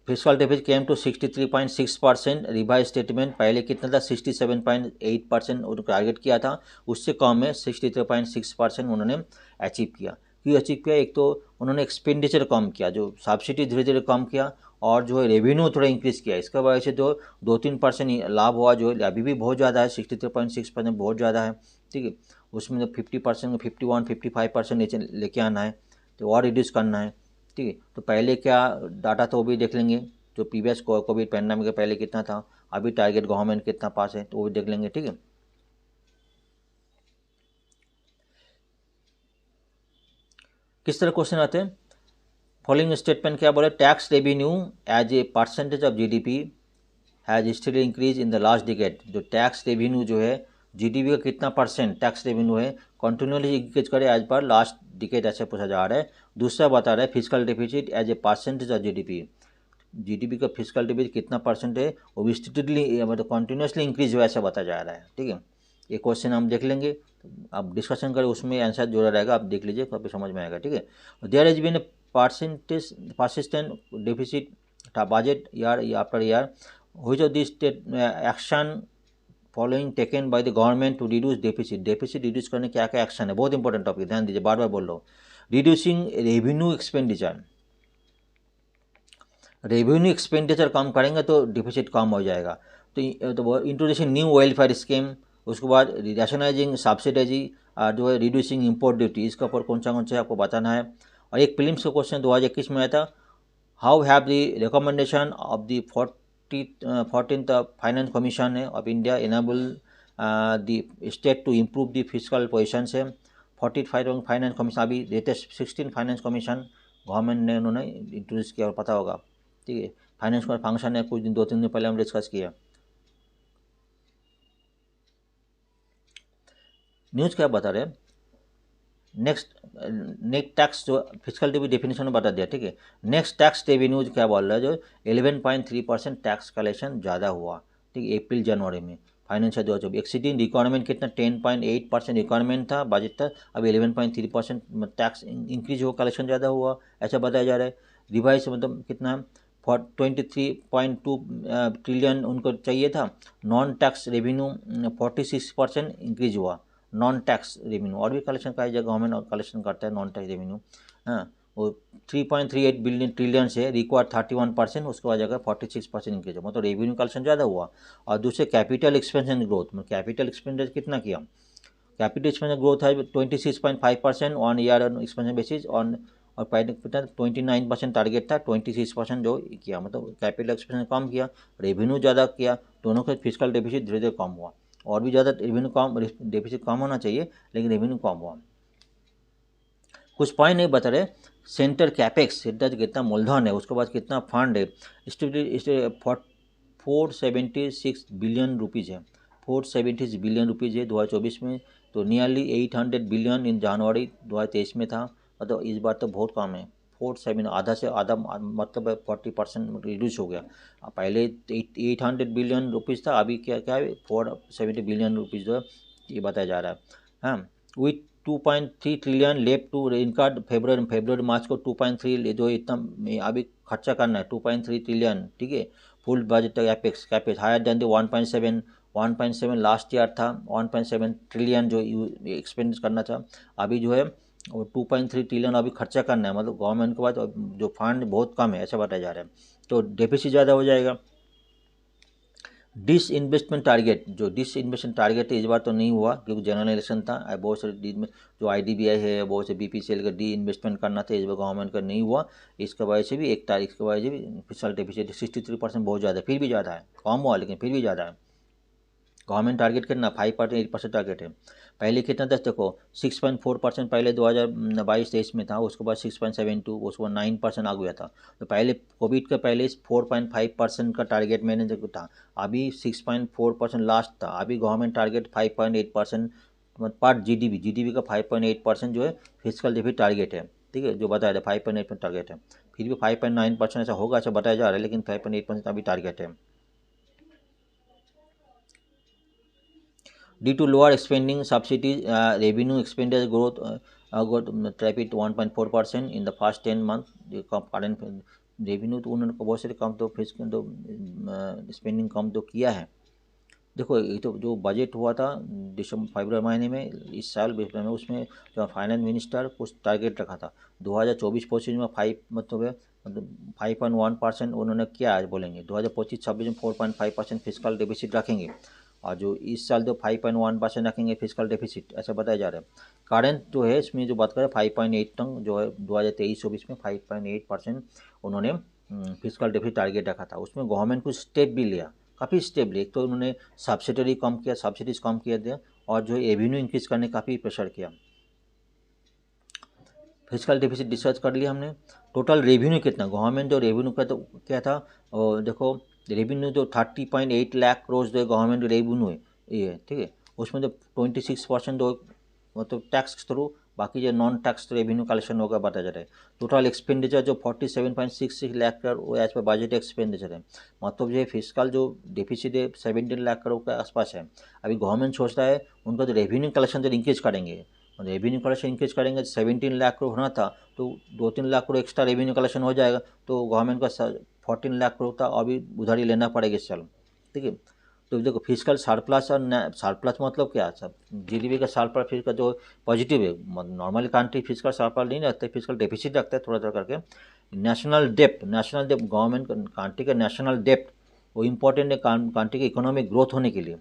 S1: physical deficit came to 63.6%, revise statement पहले कितना था 67.8% उन्होंने टारगेट किया था, उससे कम है 63.6% उन्होंने अचीव किया। क्यों अचीव किया? एक तो उन्होंने एक्सपेंडिचर कम किया, जो सब्सिडी धीरे धीरे कम किया, और जो है रेवेन्यू थोड़ा इंक्रीज़ किया। इसका वजह से जो 2-3% लाभ हुआ, जो है अभी भी बहुत ज़्यादा है, 63.6% बहुत ज़्यादा है, ठीक है। उसमें तो 50%, 51-55% नीचे लेके आना है, तो और रिड्यूस करना है, ठीक है। तो पहले क्या डाटा तो वो भी देख लेंगे, जो प्रीवियस कोविड पैंडेमिक के पहले कितना था, अभी टारगेट गवर्नमेंट कितना पास है, तो वो भी देख लेंगे, ठीक है। किस तरह क्वेश्चन आते हैं? फॉलोइंग स्टेटमेंट क्या बोले, tax revenue as a percentage of GDP has still increase in the last decade. जो टैक्स रेवेन्यू जो है जीडीपी का कितना परसेंट टैक्स रेवेन्यू है, कंटिन्यूअसली इंक्रीज करे एज पर लास्ट डिकेड, ऐसे पूछा जा रहा है। दूसरा बता रहा है physical deficit as a percentage of GDP, GDP का फिजिकल डेफिसिट कितना परसेंट है, वो भी स्टेटिकली मतलब कंटिन्यूअसली इंक्रीज हुआ ऐसा बताया जा रहा है। ठीक है, ये क्वेश्चन हम देख लेंगे, आप डिस्कशन करें उसमें आंसर जुड़ा रहेगा, आप देख लीजिए कभी समझ में आएगा। ठीक है, there has been persistent deficit budget year after year, which of these action following taken by the government to reduce deficit, deficit reduce करने क्या क्या एक्शन है, बहुत इंपॉर्टेंट टॉपिक, ध्यान दीजिए, बार बार बोल रहा हूँ। Reducing revenue expenditure, revenue expenditure कम करेंगे तो डिफिसिट कम हो जाएगा। तो इंट्रोड्यूसिंग न्यू वेलफेयर स्कीम, उसके बाद रैशनलाइजिंग सब्सिडाइजी जो है रिड्यूसिंग इम्पोर्ट ड्यूटी, इसके ऊपर कौन सा आपको बताना है। और एक प्रीलिम्स का क्वेश्चन 2021 में आया था, how have the recommendation of the 14th finance commission of India enable the state to improve the physical position से। 45 फाइनेंस कमीशन, अभी लेटेस्ट 16 फाइनेंस कमीशन गवर्नमेंट ने उन्होंने इंट्रोड्यूस किया, और पता होगा। ठीक है, फाइनेंस का फंक्शन है, कुछ दिन 2-3 दिन पहले हम डिस्कस किया। न्यूज़ क्या बता रहे हैं, नेक्स्ट नेट टैक्स जो फिजिकल डेफिनेशन में बता दिया। ठीक है, नेक्स्ट टैक्स रेवेन्यूज क्या बोल रहा है, जो 11.3% टैक्स कलेक्शन ज़्यादा हुआ। ठीक है, अप्रैल जनवरी में फाइनेंशियल 2024 एक्सीडिंग रिक्वायरमेंट कितना 10.8% रिक्वायरमेंट था, बजट था, अब 11.3% टैक्स इंक्रीज हुआ, कलेक्शन ज़्यादा हुआ, ऐसा बताया जा रहा है। रिवाइज मतलब कितना 23.2 ट्रिलियन उनको चाहिए था, नॉन टैक्स रेवेन्यू 46% इंक्रीज हुआ, नॉन टैक्स रेवेन्यू, और भी कलेक्शन का जगह गवर्नमेंट कलेक्शन करता है नॉन टैक्स रेवेन्यू। हाँ, वो 3.38 बिलियन ट्रिलियन से रिक्वायर्ड 31%, उसके बाद जगह 46% इंक्रीज हुआ, मतलब रेवेन्यू कलेक्शन ज़्यादा हुआ। और दूसरे कैपिटल एक्सपेंशन ग्रोथ, मतलब कैपिटल एक्सपेंडिचर कितना किया, कैपिटल एक्सपेंडिचर ग्रोथ है 26.5% on year expansion basis on, और पहले कितना 29% टारगेट था, 26% जो किया, मतलब कैपिटल एक्सपेंशन कम किया, रेवेन्यू ज़्यादा किया, दोनों का फिजिकल डेफिसिट धीरे धीरे कम हुआ। और भी ज़्यादा रेवेन्यू कम, डेफिसिट कम होना चाहिए, लेकिन रेवेन्यू कम हुआ। कुछ पॉइंट नहीं बता रहे, सेंटर कैपेक्स सेंटर कितना मूलधन है, उसके बाद कितना फंड है, 476 बिलियन रुपीज़ है, 476 बिलियन रुपीज़ है 2024 में, तो नियरली 800 बिलियन इन जनवरी 2023 में था, मतलब इस बार तो बहुत कम है, 47 आधा से आधा, मतलब 40% रिड्यूस हो गया। पहले 800 बिलियन रुपीज़ था, अभी क्या क्या है 470 बिलियन रुपीज़ जो है ये बताया जा रहा है। हाँ, विथ 2.3 ट्रिलियन लेफ्ट टू इनका फेब्रुवरी मार्च को 2.3 जो इतना अभी खर्चा करना है 2.3 ट्रिलियन। ठीक है, full budget capex higher than the 1.7 last year था, 1.7 ट्रिलियन जो एक्सपेंड करना था, अभी जो है वो 2.3 ट्रिलियन अभी खर्चा करना है, मतलब गवर्नमेंट के पास जो फंड बहुत कम है ऐसा बताया जा रहा है, तो डेफिसिट ज़्यादा हो जाएगा। डिस इन्वेस्टमेंट टारगेट, जो डिस इन्वेस्टमेंट टारगेट इस बार तो नहीं हुआ क्योंकि जनरल इलेक्शन था, बहुत से जो IDBI है, बहुत से BPCL का डी इन्वेस्टमेंट करना था, इस बार गवर्नमेंट का नहीं हुआ, इसके वजह से भी 1 तारीख के वजह से भी फिजिकल डेफिसिट 63% बहुत ज़्यादा है, फिर भी ज़्यादा है, कम हुआ लेकिन फिर भी ज़्यादा है। गवर्नमेंट टारगेट कितना 5.8% टारगेट है, पहले कितना था देखो 6.4% पहले 2022-23 में था, उसके बाद 6.72, उसके बाद 9% आ गया था, तो पहले कोविड के पहले 4.5% का टारगेट मैंने देखा था, अभी 6.4% लास्ट था, अभी गवर्नमेंट टारगेट 5.8% पर जीडीपी का 5.8% जो है फिजिकल डेफिसिट टारगेट है। ठीक है, जो बताया था 5.8% टारगेट है, फिर भी 5.9% ऐसा होगा ऐसा बताया जा रहा है, लेकिन 5.8% अभी टारगेट है। Due to lower spending subsidies, revenue expenditure growth got tepid 1.4% in the first 10 months. The current revenue तो उन्होंने बहुत सारे कम तो फिजिकल तो स्पेंडिंग कम तो किया है। देखो ये तो जो बजट हुआ था फरवरी महीने में इस साल में, उसमें जो फाइनेंस मिनिस्टर कुछ टारगेट रखा था 2024-25 में 5.1% उन्होंने किया, आज बोलेंगे 2025-26 में 4.5% फिजिकल डेफिसिट रखेंगे, और जो इस साल जो 5.1% रखेंगे फिजिकल डेफिसिट ऐसा बताया जा रहा है। करंट जो है इसमें जो बात करें 5.8 तक जो है 2023-24 में 5.8% उन्होंने फिजिकल डेफिसिट टारगेट रखा था, उसमें गवर्नमेंट कुछ स्टेप भी लिया, काफ़ी स्टेप लिए, एक तो उन्होंने सब्सिडीज कम किया दिया, और जो रेवेन्यू इंक्रीज करने काफ़ी प्रेशर किया। फिजिकल डेफिसिट डिस्कस कर लिया हमने। टोटल रेवेन्यू कितना, गवर्नमेंट जो रेवेन्यू का तो क्या था, और देखो रेवेन्यू जो 30.8 लाख करोड़ जो गवर्नमेंट रेवेन्यू है ये, ठीक है, उसमें जो 26% जो मतलब टैक्स थ्रू, बाकी जो नॉन टैक्स रेवेन्यू कलेक्शन होगा बताया जा रहा है। टोटल एक्सपेंडिचर जो 47.66 लाख करोड़ वो एज पर बजट एक्सपेंडिचर है। मतलब ये फिजिकल जो डिफिसिट है 17 लाख करोड़ के आसपास है। अभी गवर्नमेंट सोच रहा है उनका जो रेवेन्यू कलेक्शन जो इंक्रीज करेंगे, रेवेन्यू कलेक्शन इंक्रीज करेंगे, 17 लाख करोड़ होना था तो 2-3 lakh crore extra revenue collection हो जाएगा, तो गवर्नमेंट का 14 लाख करोड़ था अभी उधारी लेना पड़ेगा इस साल। ठीक है, तो देखो फिजिकल सरप्लस और सरप्लस मतलब क्या है, सब जीडीपी का सरप्लस फिर का जो पॉजिटिव है। नॉर्मली कंट्री फिजिकल सरप्लस नहीं रखते, फिजिकल डेफिसिट रखते हैं थोड़ा थोड़ा करके। नेशनल डेप्ट गवर्नमेंट कंट्री का नेशनल डेप्ट वो इम्पोर्टेंट है कंट्री की इकोनॉमिक ग्रोथ होने के लिए।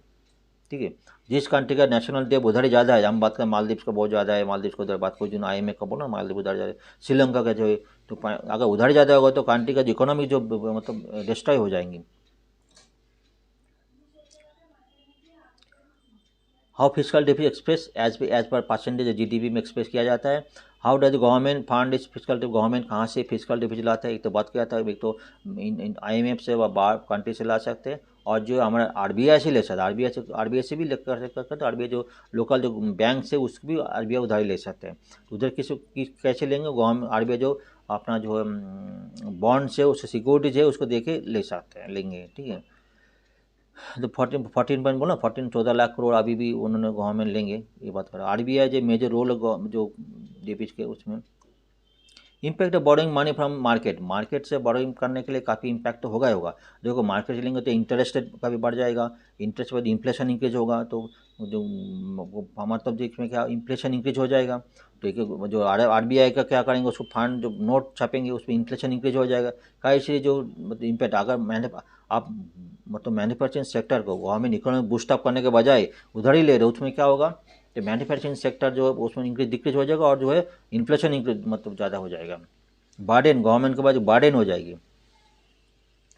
S1: ठीक है, जिस कंट्री का नेशनल डेप्ट उधर ही ज़्यादा है, हम बात करें मालदीव्स का बहुत ज़्यादा है, मालदीव्स को उधर बात कोई जो IMF का बोलो मालदीव उधर ज़्यादा है, श्रीलंका का जो है, तो अगर उधर ज़्यादा होगा तो कंट्री का जो इकोनॉमी जो मतलब डिस्ट्रॉय हो जाएंगी। How physical deficit express as per percentage GDP में एक्सप्रेस किया जाता है। हाउ डज गवर्नमेंट फंड इस फिजिकल गवर्नमेंट कहाँ से फिजिकल डेफिसिट लाता है, एक तो बात किया था, एक तो IMF से व बाहर कंट्री से ला सकते हैं, और जो हमारा RBI से ले सकते हैं, RBI से भी कर सकते हैं, RBI जो लोकल जो बैंक से उसको भी RBI उधारी ले सकते हैं। तो उधर कैसे लेंगे, गवर्नमेंट RBI जो अपना जो बॉन्ड से उससे सिक्योरिटीज है उसको दे के ले सकते हैं, लेंगे। ठीक है, तो 14 बोला 14 लाख करोड़ अभी भी उन्होंने गवर्नमेंट लेंगे, ये बात कर रहा है। RBI जो मेजर रोल है जो डीपीज के उसमें। Impact of borrowing money from market से बोरोइंग करने के लिए काफ़ी इम्पैक्ट तो होगा ही होगा। देखो मार्केट से लेंगे तो इंटरेस्ट रेट का भी बढ़ जाएगा, इंटरेस्ट बाद इन्फ्लेशन इंक्रीज होगा, तो जो मतलब इसमें क्या इन्फ्लेशन इंक्रीज हो जाएगा, तो जो RBI का क्या करेंगे, उसको फंड जो नोट छापेंगे उसमें इन्फ्लेशन इंक्रीज हो जाएगा। का इसलिए जो मतलब इम्पैक्ट अगर आप मतलब मैन्युफैक्चरिंग सेक्टर को गवर्नमेंट इकोनॉमी बूस्टअप करने के बजाय उधर ही ले रहे हो, उसमें क्या होगा, तो मैन्युफैक्चरिंग सेक्टर जो है उसमें इंक्रीज डिक्रीज हो जाएगा, और जो है इन्फ्लेशन इंक्रीज मतलब ज़्यादा हो जाएगा, बार्डन गवर्नमेंट के बाद बार्डन हो जाएगी।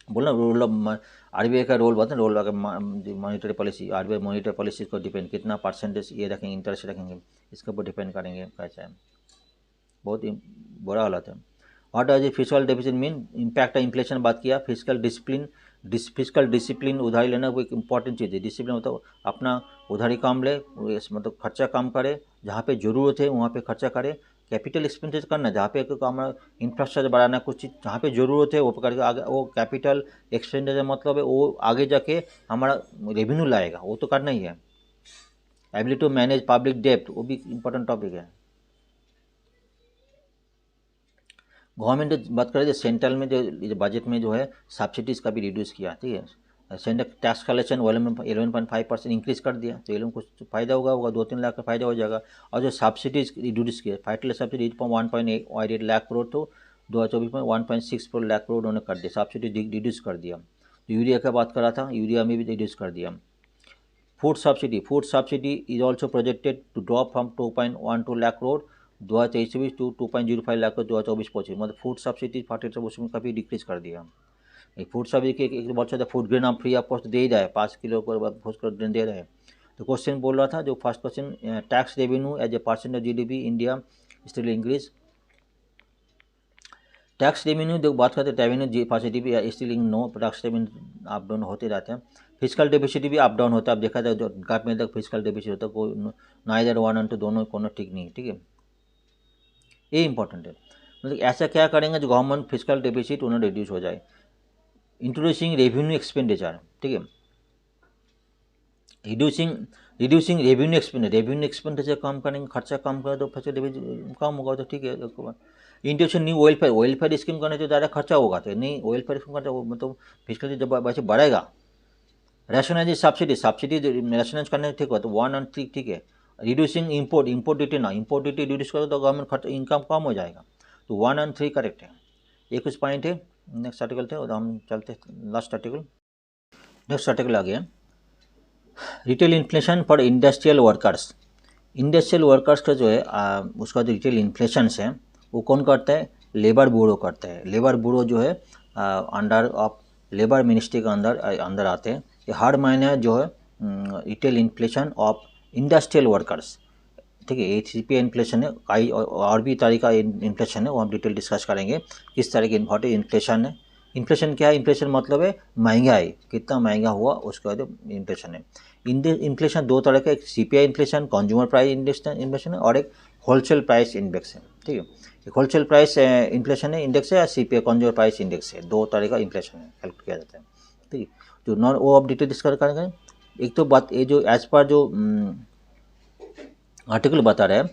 S1: बोलना रोल ऑफ RBI का रोल बताए, रोल अगर monetary policy, RBI monetary policy को डिपेंड कितना परसेंटेज ये रखेंगे, इंटरेस्ट रखेंगे, इसके ऊपर डिपेंड करेंगे कैसा है, बहुत ही बुरा हालत है। What does physical deficit mean, impact inflation बात किया। फिजिकल डिसिप्लिन उधारी लेना वो एक इंपॉर्टेंट चीज़ है। डिसिप्लिन मतलब अपना उधारी कम ले, मतलब खर्चा कम करे, जहाँ पे ज़रूरत है वहाँ पे खर्चा करे। कैपिटल एक्सपेंडिचर करना, जहाँ पे हमारा इंफ्रास्ट्रक्चर बढ़ाना, कुछ चीज़ जहाँ पे ज़रूरत है वो करके आगे, वो कैपिटल एक्सपेंडिचर मतलब है वो आगे जाके हमारा रेवेन्यू लाएगा, वो तो करना ही है। एबिलिटी टू मैनेज पब्लिक डेप्ट वो भी इंपॉर्टेंट टॉपिक है। गवर्नमेंट बात करें जो सेंट्रल में जो बजट में जो है सब्सिडीज़ का भी रिड्यूस किया। ठीक है, सेंट्रल टैक्स कलेक्शन 11.5% इंक्रीज कर दिया, तो ये लोग कुछ फ़ायदा होगा 2-3 लाख का फ़ायदा हो जाएगा। और जो सब्सिडीज़ रिड्यूस किया, फाइटल सब्सिडी 1.8 लाख करोड़ तो 2024 में 1.64 लाख करोड़ उन्होंने कर दिया, सब्सिडी रिड्यूस कर दिया। तो यूरिया का बात करा था, यूरिया में भी रिड्यूस कर दिया। Food subsidy is also projected to drop from 2.12 lakh crore 2023 to 2.05 lakh crore 2024-25, मतलब फूड सब्सिडी फाटे सब उसमें काफ़ी डिक्रीज कर दिया। एक फूड सब्सिडी एक बहुत ज़्यादा फूड ग्रेन आप फ्री ऑफ कॉस्ट दे ही रहा है, 5 किलो पर फूड ग्रेन दे रहे हैं। तो क्वेश्चन बोल रहा था जो first question, tax revenue as a percent of GDP India still increase. Tax revenue जो बात करते हैं, revenue positive still no, tax revenue up down होते रहते हैं। फिजिकल डेफिसिट भी अप डाउन होता है, अब देखा जाए जो ग्राफ में तक फिजिकल डेफिसिट होता है, कोई ना इधर 1 और 2 दोनों कोनो ठीक नहीं है। ठीक है, ये इंपॉर्टेंट है। मतलब ऐसा क्या करेंगे जो गवर्नमेंट फिजिकल डेफिसिट उन्हें रिड्यूस हो जाए। इंट्रोड्यूसिंग रेवेन्यू एक्सपेंडिचर, ठीक है, रिड्यूसिंग रेवेन्यू एक्सपेंडिचर कम करेंगे, खर्चा कम करें तो फिजिकल डेफिसिट कम होगा, तो ठीक है। इंट्रोड्यूशन न्यू वेलफेयर स्कीम करने से ज़्यादा खर्चा होगा, तो नहीं वेलफेयर स्कीम करते मतलब फिजिकल जब वैसे बढ़ेगा। रैशनलाइज सब्सिडी रैशनलाइज करने ठीक हो तो 1 और 3 ठीक है। रिड्यूसिंग इम्पोर्ट ड्यूटी ना, इम्पोर्ट ड्यूटी रिड्यूस करो तो गवर्नमेंट खर्च इनकम कम हो जाएगा, तो 1 और 3 करेक्ट है। ये कुछ पॉइंट है। नेक्स्ट आर्टिकल थे, हम चलते लास्ट आर्टिकल। नेक्स्ट आर्टिकल आ गया, retail inflation for industrial workers. Industrial workers का जो है उसका जो रिटेल इन्फ्लेशन है वो कौन करता है, लेबर ब्यूरो करता है। लेबर ब्यूरो जो है अंडर ऑफ लेबर मिनिस्ट्री के अंदर आते हैं। ये हर महीने जो है retail inflation of industrial workers, ठीक है, CPI इन्फ्लेशन है, कई और भी तरह का इन्फ्लेशन है, वो हम डिटेल डिस्कस करेंगे किस तरह की इन्फ्लेशन है, इन्फ्लेशन क्या है? इन्फ्लेशन मतलब है महंगाई, कितना महंगा हुआ उसका जो इन्फ्लेशन है। इन्फ्लेशन दो तरह का, एक CPI inflation consumer price inflation है, और एक होलसेल प्राइस इंडेक्स है। ठीक है, एक होलसेल प्राइस इन्फ्लेशन है इंडेक्स है, और सीपीआई कंज्यूमर प्राइस इंडेक्स है, दो तरह का इन्फ्लेशन है, कैलकुलेट किया जाता है। ठीक है, तो नॉन वो अब डिटेल डिस्कस करेंगे। एक तो बात ये जो एज पर जो आर्टिकल बता रहा है,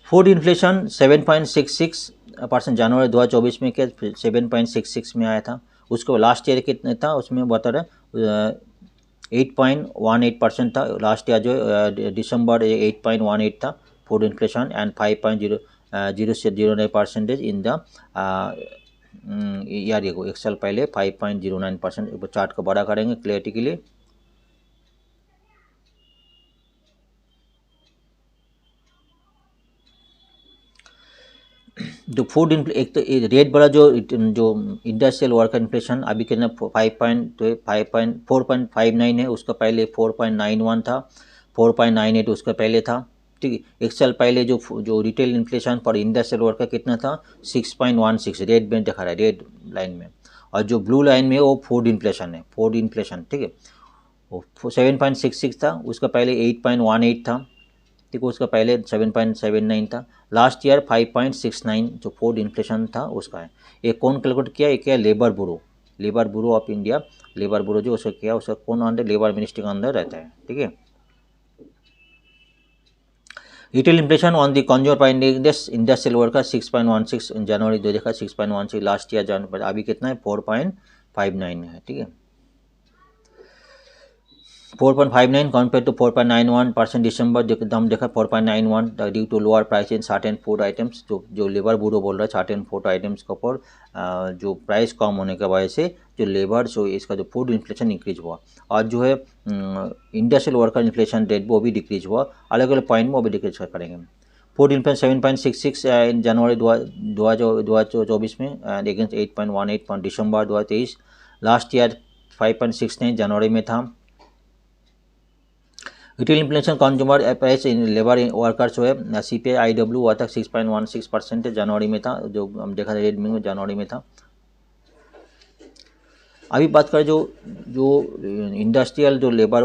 S1: फूड इन्फ्लेशन 7.66% जनवरी 2024 में क्या 7.66 में आया था। उसको लास्ट ईयर कितने था उसमें बता रहे 8.18% था लास्ट ईयर, जो दिसंबर 8.18 था food inflation, and 5.009% in the यार देखो एक साल पहले 5.09%। चार्ट को बड़ा करेंगे क्लियरिटी के लिए। जो फूड एक तो रेट बड़ा जो इंडस्ट्रियल वर्कर इन्फ्लेशन अभी कितना 4.59 है, उसका पहले 4.91 था, 4.98 उसका पहले था। ठीक है, एक साल पहले जो रिटेल इन्फ्लेशन पर इंडस्ट्रियल वर्कर कितना था 6.16 रेड में दिखा रहा है, रेड लाइन में, और जो ब्लू लाइन में वो फूड इन्फ्लेशन है, फूड इन्फ्लेशन। ठीक है, वो 7.66 था, उसका पहले 8.18 था। ठीक है, उसका पहले 7.79 था, लास्ट ईयर 5.69 जो फूड इन्फ्लेशन था उसका है। ये कौन कैलकुलेट किया? एक क्या labour bureau of India, labour bureau जो उसका किया, उसका कौन अंदर लेबर मिनिस्ट्री के अंदर रहता है। ठीक है, retail inflation on the consumer price index industrial worker 6.16 इन जनवरी 2 देखा 6.16, लास्ट ईयर जनवरी अभी कितना है 4.59 है। ठीक है, 4.59 compared to 4.91% दिसंबर हम देखा 4.91 due to lower price in certain food items. जो लेबर ब्यूरो बोल रहा है सर्टेन फूड आइटम्स के ऊपर जो प्राइस कम होने की वजह से जो लेबर जो इसका जो फूड इन्फ्लेशन इंक्रीज हुआ, और जो है इंडस्ट्रियल वर्कर इन्फ्लेशन रेट वो भी डिक्रीज हुआ, अलग अलग पॉइंट में वो भी डिक्रीज करेंगे। फूड इन्फ्लेशन 7.66 इन जनवरी 2024 में and against 8.18 December 2023, last year 5.69 जनवरी में था। Retail inflation consumer price in labour workers जो है सीपीआई IW हुआ था 6.16% जनवरी में था, जो हम देखा था रेड में जनवरी में था। अभी बात करें जो इंडस्ट्रियल जो लेबर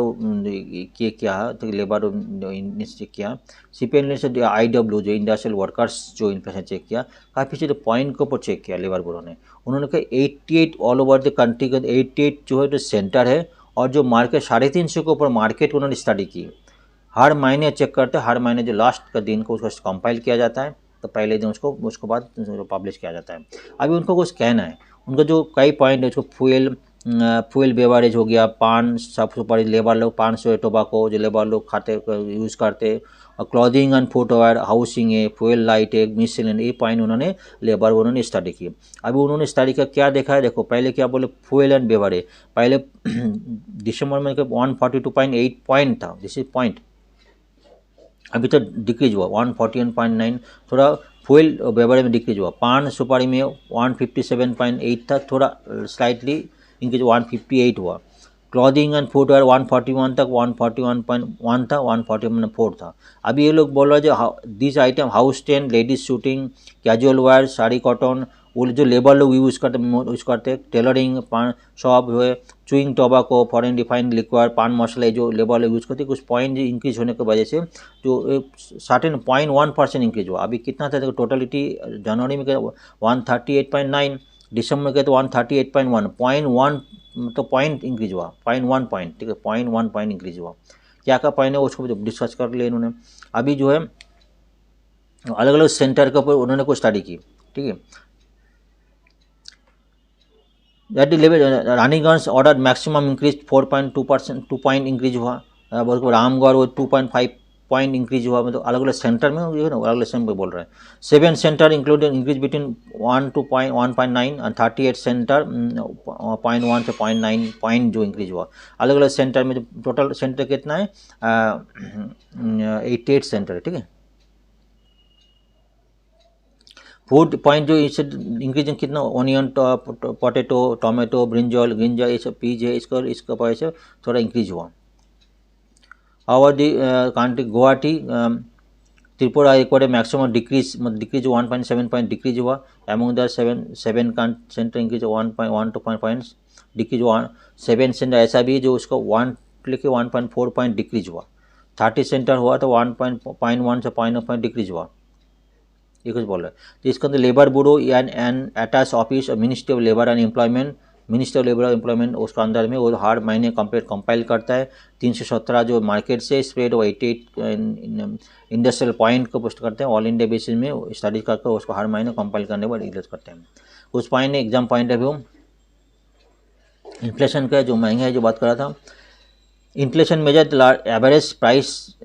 S1: के क्या है, तो लेबर ने किया सीपीआई ने IW जो इंडस्ट्रियल वर्कर्स जो इन्फ्लेशन चेक किया, काफ़ी सारे पॉइंट के ऊपर चेक किया लेबर ब्यूरो ने। उन्होंने कहा 88 ऑल ओवर द कंट्री का 88 जो है जो सेंटर है, और जो मार्केट 350 के ऊपर मार्केट उन्होंने स्टडी की। हर महीने चेक करते हैं, हर महीने जो लास्ट का दिन को उसको कंपाइल किया जाता है, तो पहले दिन उसको बाद पब्लिश किया जाता है। अभी उनको कुछ कहना है, उनका जो कई पॉइंट है, उसको फ्यूल बेवरेज हो गया, पान सब सुपारी लेबर लोग, पान सौ टोबाको जो लेबर लोग खाते यूज़ करते, और क्लॉथिंग एंड फुटवेयर, हाउसिंग है, फ्यूल लाइट है, मिसलेनियस, ये पॉइंट उन्होंने लेबर उन्होंने स्टडी की। अभी उन्होंने स्टडी का क्या देखा है, देखो पहले क्या बोले फ्यूल एंड बेवरेज, पहले दिसंबर में 142.8 पॉइंट था, दिस इज पॉइंट, अभी तो डिक्रीज हुआ 141.9, थोड़ा फ्यूल बेवरेज में डिक्रीज हुआ। पान सुपारी में 157.8 था, थोड़ा स्लाइटली इंक्रीज 158 हुआ। क्लॉथिंग एंड फुटवेयर 141 तक 141.1 था, 141.4 था। अभी ये लोग बोल रहे हैं this item house ten, ladies shooting, casual wear, sari cotton, वो जो लेबर लोग यूज़ करते टेलरिंग, पान शॉप हुए, chewing tobacco, foreign refined liquor, पान मसाला जो लेबर लोग यूज़ करते, कुछ पॉइंट इंक्रीज होने की वजह से जो सर्टेन 0.1% इंक्रीज हुआ। अभी कितना था देखो, टोटलिटी जनवरी में 138.9, दिसंबर के तो 138.1, 0.1 तो पॉइंट इंक्रीज हुआ, 0.1 पॉइंट। ठीक है, 0.1 पॉइंट इंक्रीज हुआ। क्या क्या पॉइंट है उसको डिस्कस कर लिया इन्होंने। अभी जो है अलग अलग सेंटर के ऊपर उन्होंने कुछ स्टडी की। ठीक है, that Raniganj order maximum increase 4.2%, 2 point increase हुआ। रामगढ़ वो 2.5 पॉइंट इंक्रीज हुआ। मतलब अलग अलग सेंटर में जो है ना, अलग अलग सेंटर बोल रहे हैं। 7 centre included increase between 1 to 1.9 and 38 centre 0.1 से 0.9 पॉइंट जो इंक्रीज हुआ। अलग अलग सेंटर में जो टोटल सेंटर कितना है 88 सेंटर है। ठीक है, फूड पॉइंट जो इससे इंक्रीज कितना, onion, potato, tomato, brinjal, ginger, ये सब पीज है, इसका वजह से थोड़ा इंक्रीज हुआ। और दी country Guwahati Tripura recorded maximum decrease, मतलब डिक्रीज 1.7 पॉइंट डिक्रीज हुआ। Among the seven centre increase 1.1 points decrease हुआ। 7 सेंटर ऐसा भी जो उसको 1.4 पॉइंट डिक्रीज हुआ। 30 सेंटर हुआ तो 1.1 से 0.1 पॉइंट डिक्रीज हुआ, ये कुछ बोल रहे हैं। तो इसके अंदर labour bureau and attach office ministry of labour and employment, minister of labour and employment उसका अंदर में वो हर महीने कंपाइल करता है। 317 जो मार्केट से स्प्रेड 88 इंडस्ट्रियल पॉइंट को पोस्ट करते हैं। ऑल इंडिया बेसिस में स्टडी करके उसको हर महीने कंपाइल करने के बाद रिलीज करते हैं। उस पॉइंट ने exam point of view inflation का जो महंगा है जो बात कर रहा था। Inflation measure average price,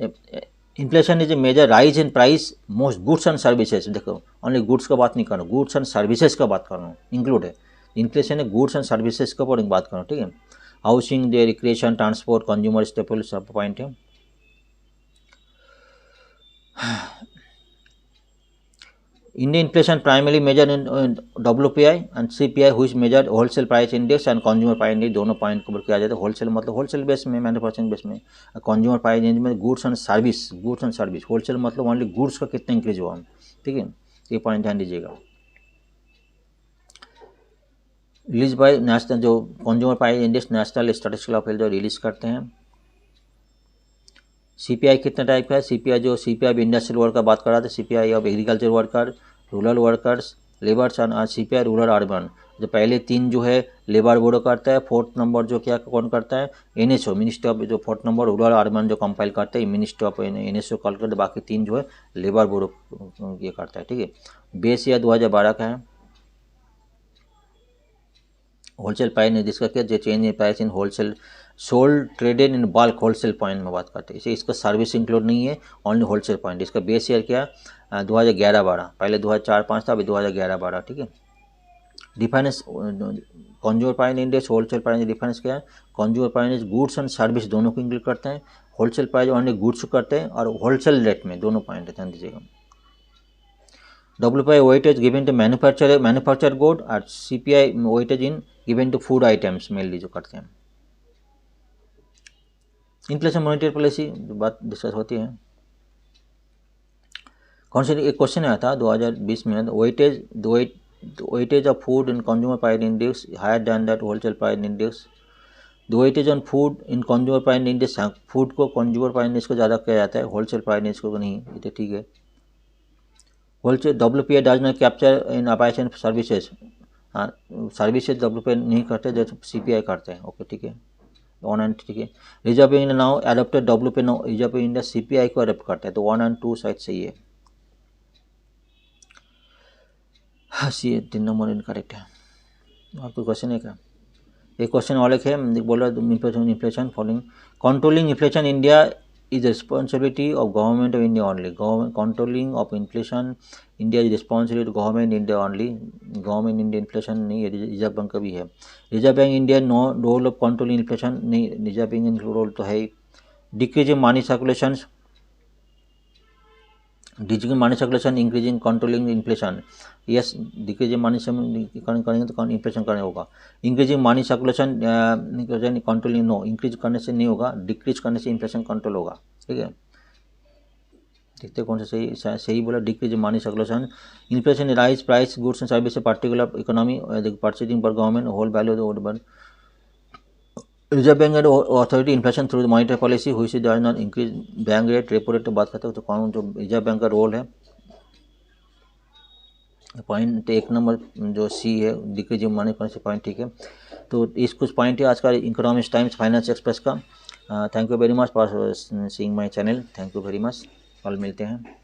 S1: inflation is a measure rise in price most goods and services. देखो ओनली गुड्स का बात नहीं कर रहा हूँ, गुड्स एंड सर्विसेज का बात कर रहा हूँ, इंक्लूड है। इन्फ्लेशन है गुड्स एंड सर्विसेज का ऊपर बात कर रहा हूँ, ठीक है। Housing, recreation, transport, consumer staple सब पॉइंट है। Indian inflation primarily measured in WPI and CPI, which measured wholesale price index and consumer price index, दोनों पॉइंट कवर किया जाता है। होलसेल मतलब होलसेल बेस में, मैन्युफैक्चरिंग बेस में। कंज्यूमर प्राइस इंडेक्स में गुड्स एंड सर्विस, होलसेल मतलब ओनली गुड्स का कितना इंक्रीज हुआ, ठीक है, ये पॉइंट ध्यान दीजिएगा। रिलीज बाय नेशनल, जो consumer price index national statistical office जो रिलीज करते हैं। सीपीआई कितने टाइप का है? सीपीआई जो सीपीआई इंडस्ट्रियल वर्कर बात कर रहा था, CPI of agriculture worker, rural workers, labours and CPI rural urban. जो पहले 3 जो है लेबर बोर्ड करता है, 4th नंबर जो क्या कौन करता है? एनएसओ, मिनिस्ट्री ऑफ, जो 4th नंबर रूरल अर्बन जो कंपाइल करते हैं मिनिस्ट्री ऑफ एनएसओ कॉल करते, बाकी 3 जो है लेबर बोर्ड ये करता है, ठीक है। बेस ईयर 2012 का है। होलसेल प्राइस ने जिसका क्या, जो change in price in wholesale sold traded in bulk wholesale point में बात करते हैं। इसे इसका सर्विस इंक्लूड नहीं है, ओनली होलसेल पॉइंट। इसका बेस ईयर क्या 2011-12, पहले 2004-5 था, अभी 2011-12, ठीक है। Difference consumer price index wholesale price difference क्या है? Consumer price goods and service दोनों को इंक्लूड करते हैं। होलसेल प्राइस ओनली गुड्स करते हैं और होलसेल रेट में, दोनों पॉइंट है, ध्यान दीजिएगा। WPI weightage given to manufactured good और CPI weightage in given to food items mainly जो करते हैं। इन्फ्लेशन मॉनिटरी पॉलिसी बात डिस्कस होती है। कौन से एक क्वेश्चन आया था 2020 में, weightage of food in consumer price index higher than that wholesale price index. The weightage on food in consumer price index, food को कंज्यूमर प्राइस इंडेक्स को ज़्यादा किया जाता है, होलसेल प्राइस इंडेक्स को नहीं, ये तो ठीक है। Wholesale WPI does not capture in अपाइस एंड सर्विसेज, हाँ सर्विसेज WPI नहीं करते, जैसे CPI करते हैं, ओके ठीक है, ऑन एंड ठीक है। Reserve bank now adopted WPI, now reserve bank India CPI को अडोप्ट करता है, तो 1 और 2 शायद सही है। हाँ सी 3 नंबर इनकरेक्ट है। और कोई क्वेश्चन है क्या? एक क्वेश्चन और एक है, बोल रहा inflation following controlling inflation India is the responsibility of government of India only. Government controlling of inflation India is responsibility to government India only. Government India inflation नहीं है, रिजर्व बैंक का भी है। Reserve bank India no role of controlling inflation नहीं, रिजर्व बैंक रोल तो है ही। Decrease in money circulation, decrease money circulation increasing controlling inflation, yes decrease money करेंगे तो इन्फ्लेशन करने होगा। Increasing money circulation controlling no, increase करने से नहीं होगा, डिक्रीज करने से इन्फ्लेशन कंट्रोल होगा, ठीक है। देखते कौन सा सही बोला, decrease money circulation, inflation rise price goods and service particular economy purchasing पर government whole value. Reserve bank and authority inflation through monetary policy हुई से does not increase bank rate repo rate तो बात करते हो, तो कौन जो रिजर्व बैंक का रोल है। पॉइंट 1 नंबर जो सी है डिक्रीज मनी कौन से पॉइंट, ठीक है। तो इस कुछ पॉइंट है आज का इकोनॉमिक्स टाइम्स फाइनेंस एक्सप्रेस का। Thank you very much for seeing my channel, thank you very much, कल मिलते हैं।